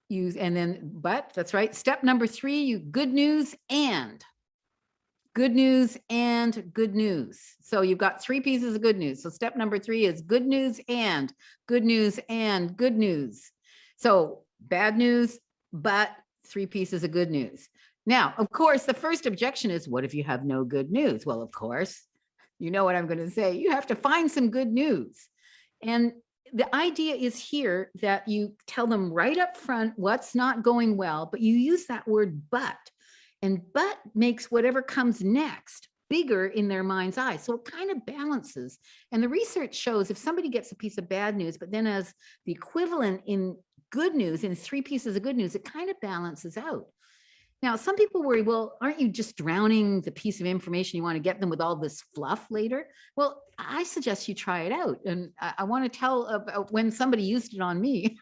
[SPEAKER 1] but, that's right. Step number 3, you good news and good news and good news. So you've got 3 pieces of good news. So step number 3 is good news and good news and good news. So bad news, but 3 pieces of good news. Now, of course, the first objection is, what if you have no good news? Well, of course, you know what I'm going to say. You have to find some good news. And the idea is here that you tell them right up front what's not going well, but you use that word but. And but makes whatever comes next bigger in their mind's eye. So it kind of balances. And the research shows if somebody gets a piece of bad news, but then has the equivalent in good news, in 3 pieces of good news, it kind of balances out. Now, some people worry, well, aren't you just drowning the piece of information? You want to get them with all this fluff later? Well, I suggest you try it out. And I want to tell about when somebody used it on me.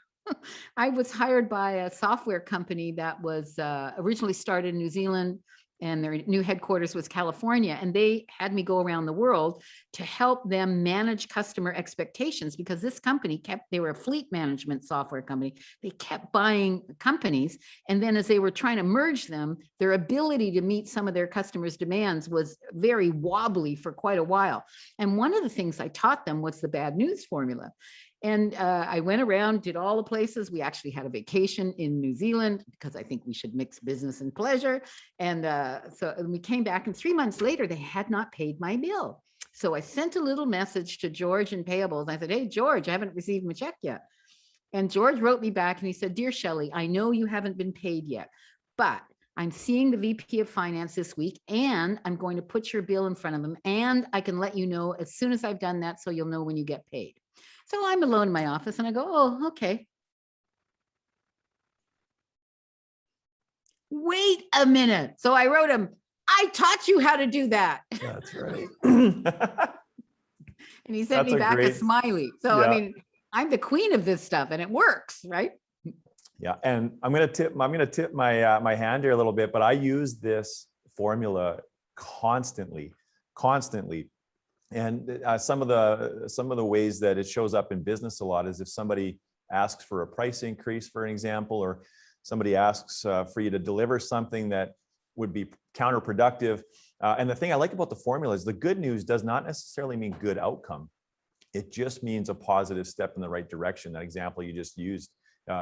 [SPEAKER 1] I was hired by a software company that was originally started in New Zealand, and their new headquarters was California. And they had me go around the world to help them manage customer expectations, because this company they were a fleet management software company. They kept buying companies. And then as they were trying to merge them, their ability to meet some of their customers' demands was very wobbly for quite a while. And one of the things I taught them was the bad news formula. And I went around, did all the places. We actually had a vacation in New Zealand because I think we should mix business and pleasure. And so we came back, and 3 months later, they had not paid my bill. So I sent a little message to George in payables. I said, hey, George, I haven't received my check yet. And George wrote me back and he said, dear Shelley, I know you haven't been paid yet, but I'm seeing the VP of Finance this week, and I'm going to put your bill in front of them, and I can let you know as soon as I've done that, so you'll know when you get paid. So I'm alone in my office and I go, oh, okay. Wait a minute. So I wrote him, I taught you how to do that.
[SPEAKER 2] That's right.
[SPEAKER 1] And he sent
[SPEAKER 2] That's
[SPEAKER 1] me
[SPEAKER 2] a
[SPEAKER 1] back a
[SPEAKER 2] great-
[SPEAKER 1] smiley. So,
[SPEAKER 2] Yeah.
[SPEAKER 1] I mean, I'm the queen of this stuff and it works, right?
[SPEAKER 2] Yeah, and I'm gonna tip my my hand here a little bit, but I use this formula constantly. And some of the ways that it shows up in business a lot is if somebody asks for a price increase, for an example, or somebody asks for you to deliver something that would be counterproductive. And the thing I like about the formula is the good news does not necessarily mean good outcome. It just means a positive step in the right direction. That example you just used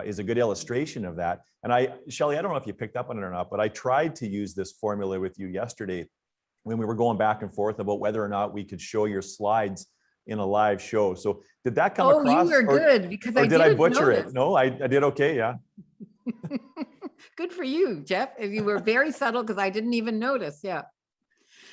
[SPEAKER 2] is a good illustration of that. And Shelley, I don't know if you picked up on it or not, but I tried to use this formula with you yesterday when we were going back and forth about whether or not we could show your slides in a live show. So did that come across?
[SPEAKER 1] Oh, you were good because
[SPEAKER 2] or
[SPEAKER 1] I
[SPEAKER 2] did I
[SPEAKER 1] didn't
[SPEAKER 2] butcher
[SPEAKER 1] notice.
[SPEAKER 2] it? No, I did okay, yeah.
[SPEAKER 1] Good for you, Jeff. You were very subtle because I didn't even notice. Yeah.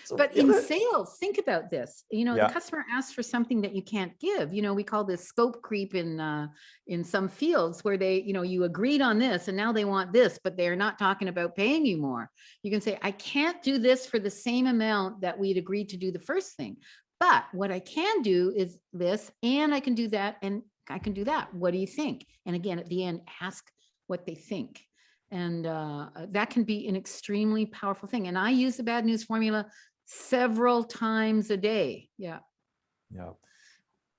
[SPEAKER 2] So
[SPEAKER 1] But
[SPEAKER 2] the
[SPEAKER 1] in
[SPEAKER 2] other-
[SPEAKER 1] sales, think about this.
[SPEAKER 2] Yeah.
[SPEAKER 1] The customer asks for something that you can't give. We call this scope creep in some fields where they, you agreed on this and now they want this, but they're not talking about paying you more. You can say, I can't do this for the same amount that we'd agreed to do the first thing. But what I can do is this, and I can do that, and I can do that. What do you think? And again, at the end, ask what they think. And that can be an extremely powerful thing. And I use the bad news formula several times a day. Yeah.
[SPEAKER 2] Yeah.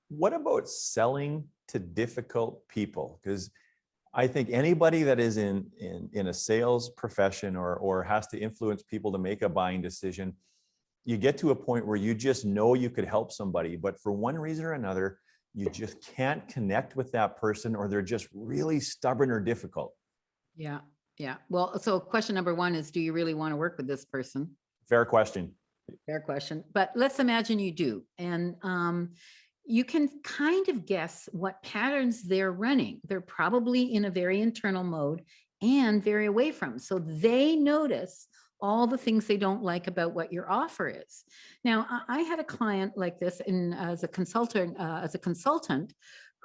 [SPEAKER 2] What about selling to difficult people? Because I think anybody that is in a sales profession or has to influence people to make a buying decision, you get to a point where you just know you could help somebody, but for one reason or another, you just can't connect with that person, or they're just really stubborn or difficult.
[SPEAKER 1] Yeah. Yeah. Well, so question number one is, do you really want to work with this person?
[SPEAKER 2] Fair question.
[SPEAKER 1] Fair question. But let's imagine you do. And you can kind of guess what patterns they're running. They're probably in a very internal mode and very away from. So they notice all the things they don't like about what your offer is. Now, I had a client like this as a consultant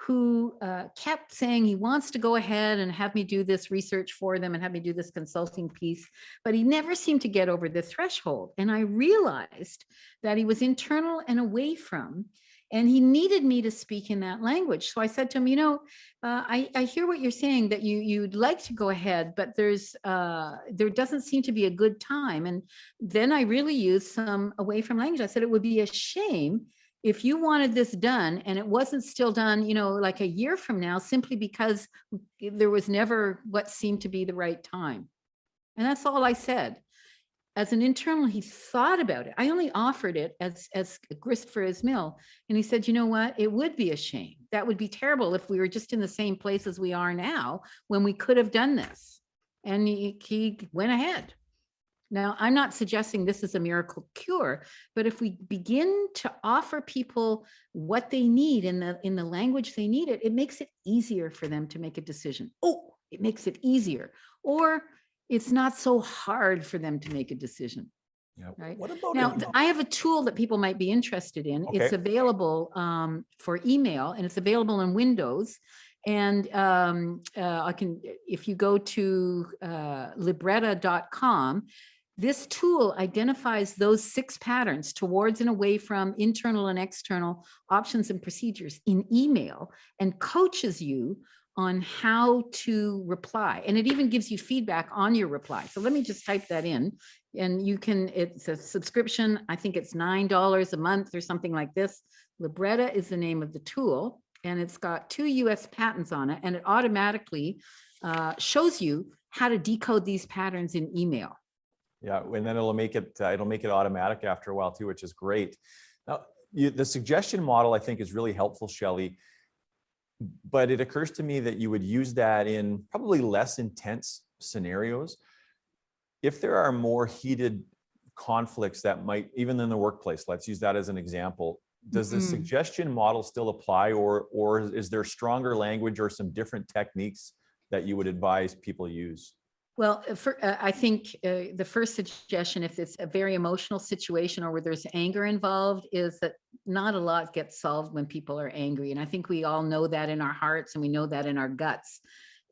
[SPEAKER 1] who kept saying he wants to go ahead and have me do this research for them and have me do this consulting piece, but he never seemed to get over the threshold. And I realized that he was internal and away from, and he needed me to speak in that language. So I said to him, I hear what you're saying, that you'd like to go ahead, but there doesn't seem to be a good time. And then I really used some away from language. I said, it would be a shame if you wanted this done and it wasn't still done, like a year from now, simply because there was never what seemed to be the right time. And that's all I said. As an internal, he thought about it. I only offered it as grist for his mill. And he said, you know what? It would be a shame. That would be terrible if we were just in the same place as we are now when we could have done this. And he went ahead. Now, I'm not suggesting this is a miracle cure, but if we begin to offer people what they need in the language they need it makes it easier for them to make a decision. Oh, it makes it easier. Or it's not so hard for them to make a decision.
[SPEAKER 2] Yeah.
[SPEAKER 1] Right.
[SPEAKER 2] What about
[SPEAKER 1] Now, I have a tool that people might be interested in.
[SPEAKER 2] Okay.
[SPEAKER 1] It's available for email, and it's available in Windows. And if you go to libretta.com, this tool identifies those 6 patterns towards and away from, internal and external options and procedures in email, and coaches you on how to reply. And it even gives you feedback on your reply. So let me just type that in, and it's a subscription. I think it's $9 a month or something like this. Libretta is the name of the tool, and it's got 2 US patents on it, and it automatically shows you how to decode these patterns in email.
[SPEAKER 2] Yeah, and then it'll make it automatic after a while too, which is great. Now, the suggestion model, I think, is really helpful, Shelley. but it occurs to me that you would use that in probably less intense scenarios. If there are more heated conflicts that might, even in the workplace, let's use that as an example, does the suggestion model still apply, or is there stronger language or some different techniques that you would advise people use?
[SPEAKER 1] Well, I think the first suggestion, if it's a very emotional situation or where there's anger involved, is that not a lot gets solved when people are angry. And I think we all know that in our hearts and we know that in our guts.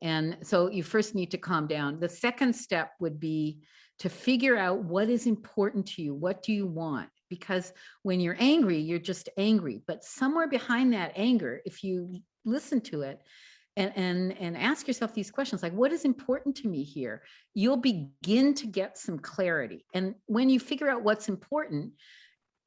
[SPEAKER 1] And so you first need to calm down. The second step would be to figure out what is important to you. What do you want? Because when you're angry, you're just angry. But somewhere behind that anger, if you listen to it, and ask yourself these questions, like, what is important to me here? You'll begin to get some clarity. And when you figure out what's important,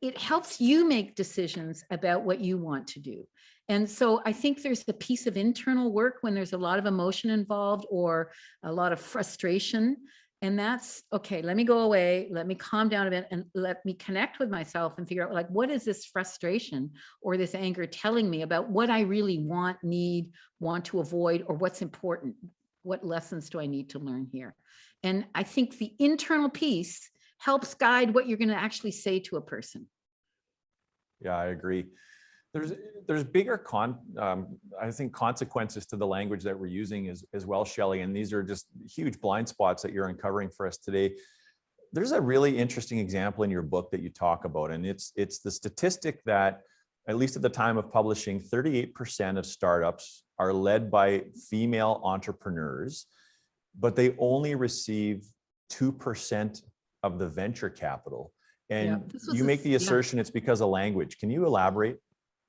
[SPEAKER 1] it helps you make decisions about what you want to do. And so I think there's a piece of internal work when there's a lot of emotion involved or a lot of frustration. And that's okay. Let me go away. Let me calm down a bit and let me connect with myself and figure out, like, what is this frustration or this anger telling me about what I really want, need, want to avoid, or what's important? What lessons do I need to learn here? And I think the internal piece helps guide what you're going to actually say to a person.
[SPEAKER 2] Yeah, I agree. There's bigger I think consequences to the language that we're using as well, Shelley, and these are just huge blind spots that you're uncovering for us today. There's a really interesting example in your book that you talk about, and it's the statistic that, at least at the time of publishing, 38% of startups are led by female entrepreneurs, but they only receive 2% of the venture capital. And you make the assertion it's because of language. Can you elaborate?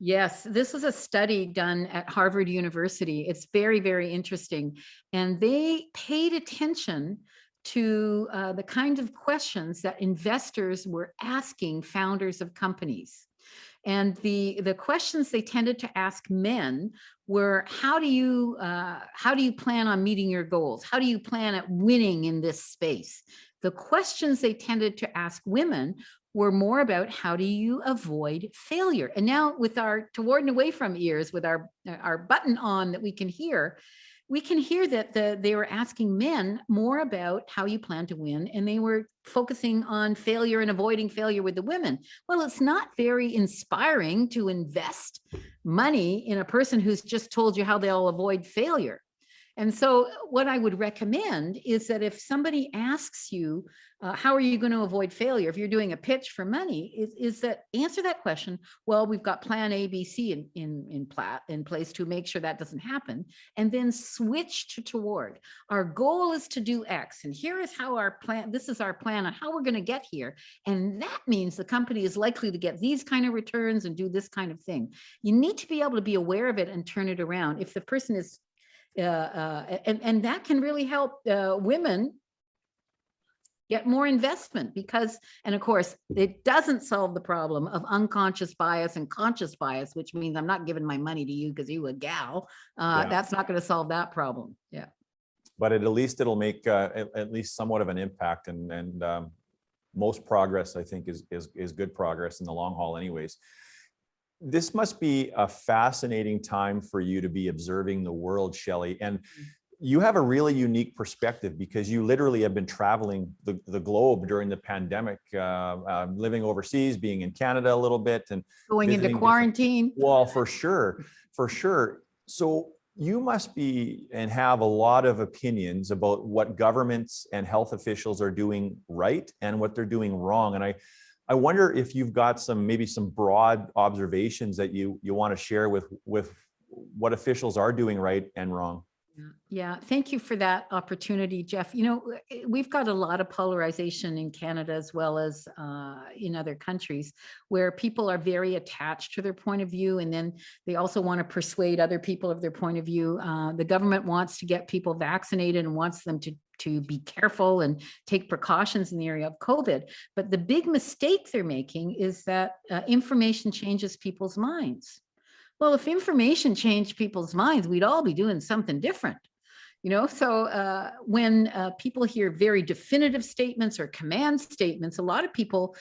[SPEAKER 1] Yes, this is a study done at Harvard University. It's very, very interesting. And they paid attention to the kind of questions that investors were asking founders of companies. And the questions they tended to ask men were, how do you plan on meeting your goals? How do you plan at winning in this space? The questions they tended to ask women were more about, how do you avoid failure? And now with our toward and away from ears, with our button on that we can hear that they were asking men more about how you plan to win, and they were focusing on failure and avoiding failure with the women. Well, it's not very inspiring to invest money in a person who's just told you how they'll avoid failure. And so what I would recommend is that if somebody asks you, how are you going to avoid failure? If you're doing a pitch for money, is that answer that question. Well, we've got plan A, B, C in place to make sure that doesn't happen. And then switch toward our goal is to do X. And here is how our plan, this is our plan on how we're going to get here. And that means the company is likely to get these kind of returns and do this kind of thing. You need to be able to be aware of it and turn it around. If the person is and that can really help women get more investment, because, and of course, it doesn't solve the problem of unconscious bias and conscious bias, which means I'm not giving my money to you because you a gal. That's not going to solve that problem. Yeah.
[SPEAKER 2] But at least it'll make at least somewhat of an impact, and most progress, I think, is good progress in the long haul anyways. This must be a fascinating time for you to be observing the world, Shelley. And you have a really unique perspective because you literally have been traveling the globe during the pandemic, living overseas, being in Canada a little bit, and
[SPEAKER 1] going into quarantine.
[SPEAKER 2] Well, for sure, for sure. So you must be and have a lot of opinions about what governments and health officials are doing right and what they're doing wrong. And I wonder if you've got maybe some broad observations that you want to share with what officials are doing right and wrong.
[SPEAKER 1] Yeah, thank you for that opportunity, Jeff. You know, we've got a lot of polarization in Canada as well as in other countries, where people are very attached to their point of view, and then they also want to persuade other people of their point of view. The government wants to get people vaccinated and wants them to be careful and take precautions in the area of COVID. But the big mistake they're making is that information changes people's minds. Well, if information changed people's minds, we'd all be doing something different. You know, so when people hear very definitive statements or command statements, a lot of people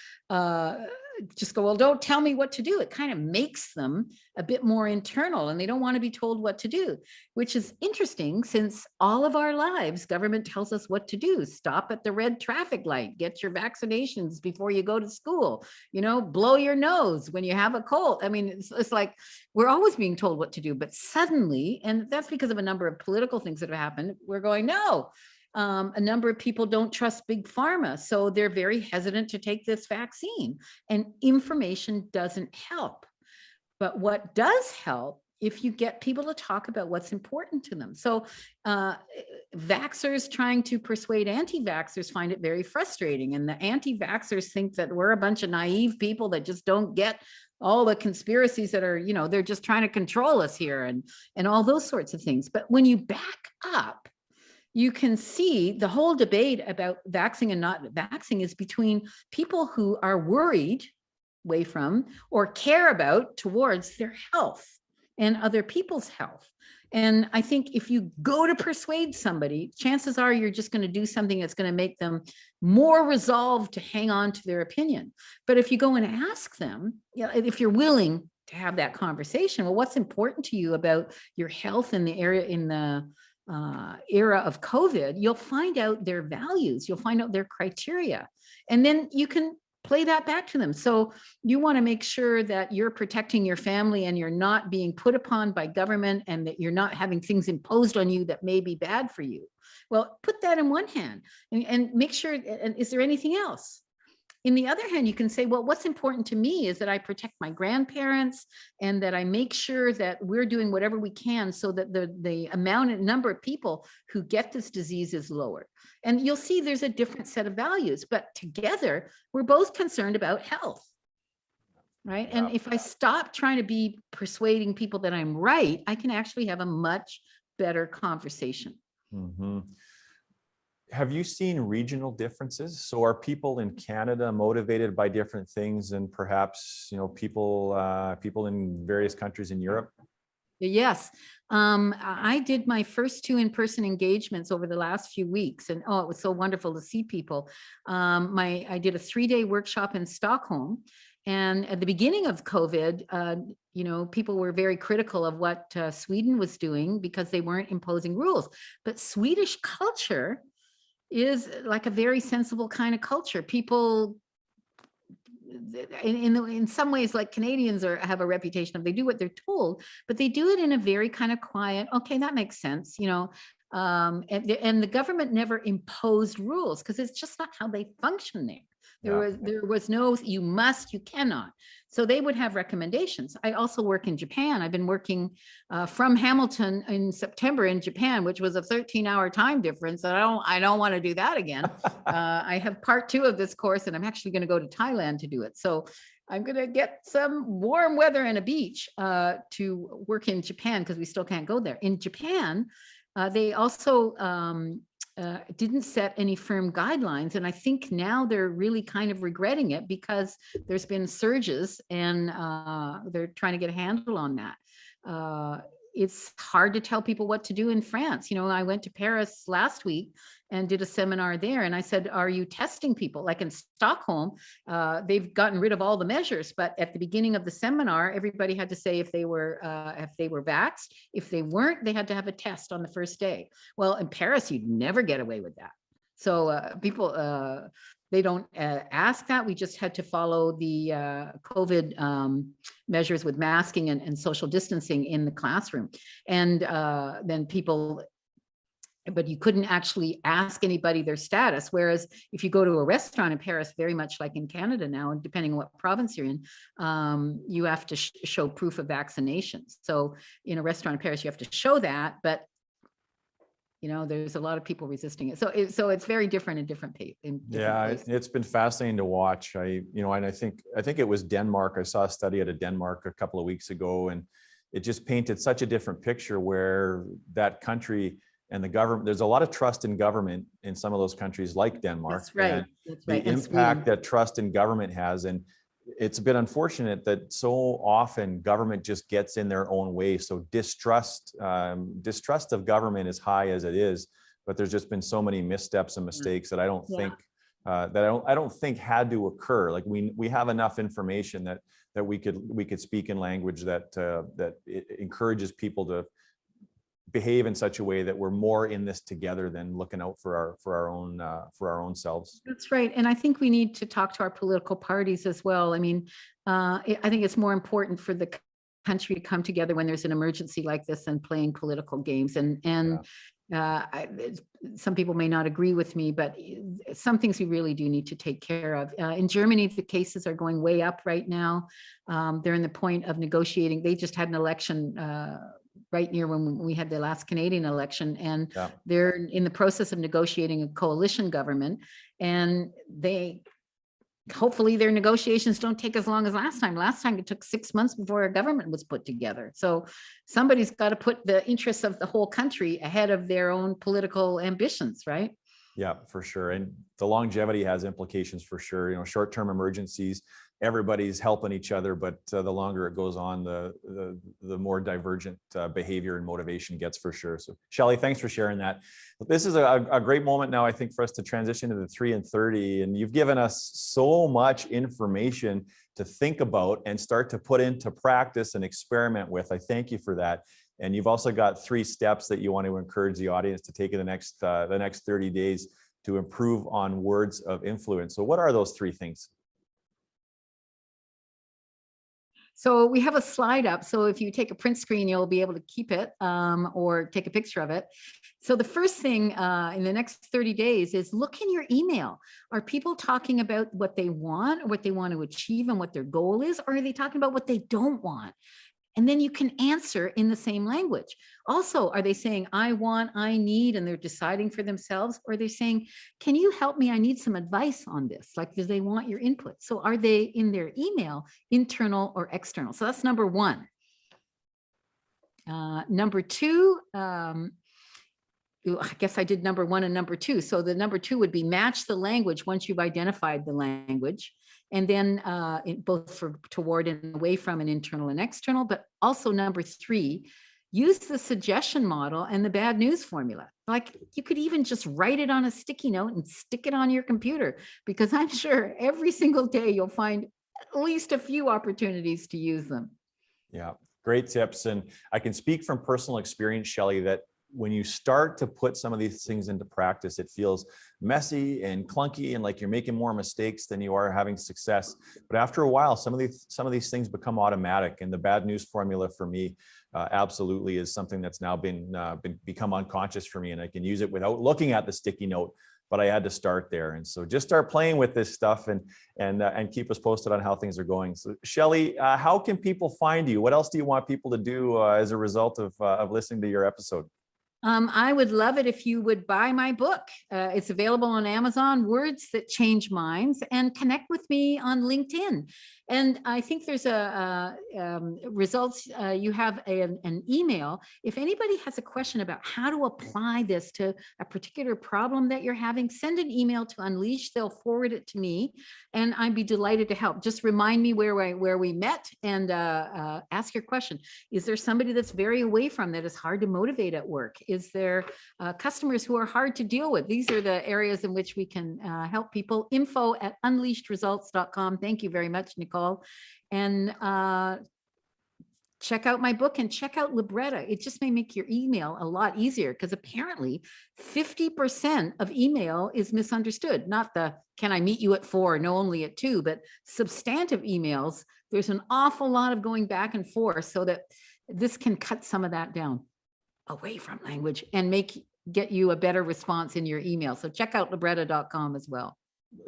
[SPEAKER 1] just go, well, don't tell me what to do. It kind of makes them a bit more internal, and they don't want to be told what to do, which is interesting since all of our lives, government tells us what to do. Stop at the red traffic light, get your vaccinations before you go to school, blow your nose when you have a cold. I mean, it's like we're always being told what to do, but suddenly, and that's because of a number of political things that have happened, we're going, no. A number of people don't trust big pharma, so they're very hesitant to take this vaccine, and information doesn't help. But what does help, if you get people to talk about what's important to them. So vaxxers trying to persuade anti-vaxxers find it very frustrating, and the anti-vaxxers think that we're a bunch of naive people that just don't get all the conspiracies that are, they're just trying to control us here, and all those sorts of things. But when you back up, you can see the whole debate about vaxxing and not vaxxing is between people who are worried away from or care about towards their health and other people's health. And I think if you go to persuade somebody, chances are you're just going to do something that's going to make them more resolved to hang on to their opinion. But if you go and ask them, if you're willing to have that conversation, well, what's important to you about your health in the area, in the era of COVID, you'll find out their values, you'll find out their criteria, and then you can play that back to them. So you want to make sure that you're protecting your family and you're not being put upon by government, and that you're not having things imposed on you that may be bad for you. Well, put that in one hand and make sure, and is there anything else? In the other hand, you can say, well, what's important to me is that I protect my grandparents, and that I make sure that we're doing whatever we can so that the number of people who get this disease is lower. And you'll see there's a different set of values, but together we're both concerned about health, right? And if I stop trying to be persuading people that I'm right, I can actually have a much better conversation.
[SPEAKER 2] Mm-hmm. Have you seen regional differences? So are people in Canada motivated by different things than perhaps, people in various countries in Europe?
[SPEAKER 1] Yes. I did my first 2 in-person engagements over the last few weeks, and it was so wonderful to see people. I did a 3-day workshop in Stockholm, and at the beginning of COVID, people were very critical of what Sweden was doing because they weren't imposing rules. But Swedish culture is like a very sensible kind of culture. People, in some ways, like Canadians have a reputation of they do what they're told, but they do it in a very kind of quiet, okay, that makes sense, and the government never imposed rules because it's just not how they function there. There was no, you must, you cannot. So they would have recommendations. I also work in Japan. I've been working from Hamilton in September in Japan, which was a 13-hour time difference. I don't want to do that again. I have part 2 of this course, and I'm actually going to go to Thailand to do it. So I'm going to get some warm weather and a beach to work in Japan, because we still can't go there. In Japan, they also didn't set any firm guidelines. And I think now they're really kind of regretting it because there's been surges, and they're trying to get a handle on that. It's hard to tell people what to do in France. I went to Paris last week and did a seminar there, and I said, are you testing people? Like in Stockholm, they've gotten rid of all the measures, but at the beginning of the seminar, everybody had to say if they were vaxxed. If they weren't, they had to have a test on the first day. Well, in Paris, you'd never get away with that. So people, they don't ask that. We just had to follow the COVID measures with masking and social distancing in the classroom. And then people, but you couldn't actually ask anybody their status. Whereas if you go to a restaurant in Paris, very much like in Canada now, and depending on what province you're in, you have to show proof of vaccination. So in a restaurant in Paris, you have to show that, but there's a lot of people resisting it. So it's very different in different places.
[SPEAKER 2] It's been fascinating to watch. And I think it was Denmark. I saw a study out of Denmark a couple of weeks ago, and it just painted such a different picture where that country and the government, there's a lot of trust in government in some of those countries like Denmark.
[SPEAKER 1] That's right.
[SPEAKER 2] And
[SPEAKER 1] That's right.
[SPEAKER 2] the impact that trust in government has. And it's a bit unfortunate that so often government just gets in their own way. So distrust of government is high as it is, but there's just been so many missteps and mistakes that I don't think that I don't think had to occur. Like we have enough information that we could speak in language that it encourages people to behave in such a way that we're more in this together than looking out for our own selves.
[SPEAKER 1] That's right. And I think we need to talk to our political parties as well. I mean, I think it's more important for the country to come together when there's an emergency like this than playing political games. Some people may not agree with me, but some things we really do need to take care of. In Germany, the cases are going way up right now. They're in the point of negotiating. They just had an election right near when we had the last Canadian election, and they're in the process of negotiating a coalition government, and hopefully their negotiations don't take as long as last time. Last time it took 6 months before a government was put together. So somebody's got to put the interests of the whole country ahead of their own political ambitions, right?
[SPEAKER 2] Yeah, for sure. And the longevity has implications for sure. You know, short-term emergencies, everybody's helping each other, but the longer it goes on, the more divergent behavior and motivation gets, for sure. So Shelley, thanks for sharing that. This is a great moment now, I think, for us to transition to the 3 and 30. And you've given us so much information to think about and start to put into practice and experiment with. I thank you for that. And you've also got 3 steps that you want to encourage the audience to take in the next 30 days to improve on words of influence. So what are those 3 things?
[SPEAKER 1] So we have a slide up. So if you take a print screen, you'll be able to keep it or take a picture of it. So the first thing in the next 30 days is look in your email. Are people talking about what they want or what they want to achieve and what their goal is? Or are they talking about what they don't want? And then you can answer in the same language. Also, are they saying, I want, I need, and they're deciding for themselves? Or are they saying, can you help me? I need some advice on this. Like, do they want your input? So are they in their email, internal or external? So that's number 1. Number 2, I guess I did number 1 and number 2. So the number 2 would be match the language once you've identified the language. And then both for toward and away from and internal and external, but also number 3, use the suggestion model and the bad news formula. Like, you could even just write it on a sticky note and stick it on your computer, because I'm sure every single day you'll find at least a few opportunities to use them.
[SPEAKER 2] Yeah, great tips. And I can speak from personal experience, Shelley, that when you start to put some of these things into practice, it feels messy and clunky and like you're making more mistakes than you are having success. But after a while, some of these things become automatic. And the bad news formula for me absolutely is something that's now become unconscious for me, and I can use it without looking at the sticky note. But I had to start there. And so just start playing with this stuff and keep us posted on how things are going. So Shelley, how can people find you? What else do you want people to do as a result of listening to your episode?
[SPEAKER 1] I would love it if you would buy my book. It's available on Amazon, Words That Change Minds, and connect with me on LinkedIn. And I think there's results. You have an email. If anybody has a question about how to apply this to a particular problem that you're having, send an email to Unleash. They'll forward it to me, and I'd be delighted to help. Just remind me where we met, and ask your question. Is there somebody that's very away from that is hard to motivate at work? Is there customers who are hard to deal with? These are the areas in which we can help people. info@unleashedresults.com. Thank you very much, Nicole. And check out my book and check out Libretta. It just may make your email a lot easier, because apparently 50% of email is misunderstood. Not the, can I meet you at 4? No, only at 2, but substantive emails. There's an awful lot of going back and forth, so that this can cut some of that down away from language and get you a better response in your email. So check out libretta.com as well.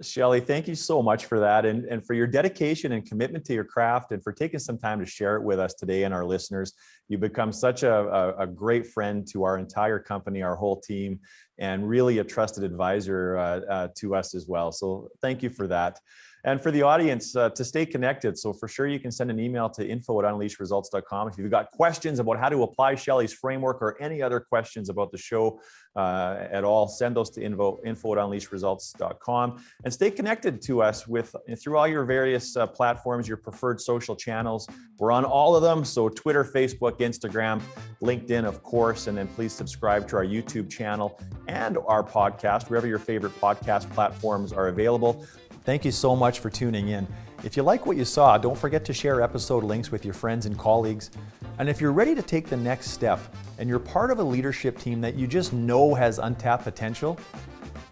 [SPEAKER 2] Shelley, thank you so much for that, and for your dedication and commitment to your craft, and for taking some time to share it with us today and our listeners. You've become such a great friend to our entire company, our whole team, and really a trusted advisor to us as well. So thank you for that. And for the audience, to stay connected, so for sure you can send an email to info@unleashedresults.com. If you've got questions about how to apply Shelley's framework, or any other questions about the show at all, send those to info@unleashedresults.com. And stay connected to us through all your various platforms, your preferred social channels. We're on all of them, so Twitter, Facebook, Instagram, LinkedIn, of course, and then please subscribe to our YouTube channel and our podcast, wherever your favorite podcast platforms are available. Thank you so much for tuning in. If you like what you saw, don't forget to share episode links with your friends and colleagues. And if you're ready to take the next step and you're part of a leadership team that you just know has untapped potential,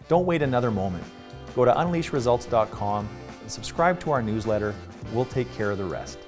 [SPEAKER 2] don't wait another moment. Go to unleashresults.com and subscribe to our newsletter. We'll take care of the rest.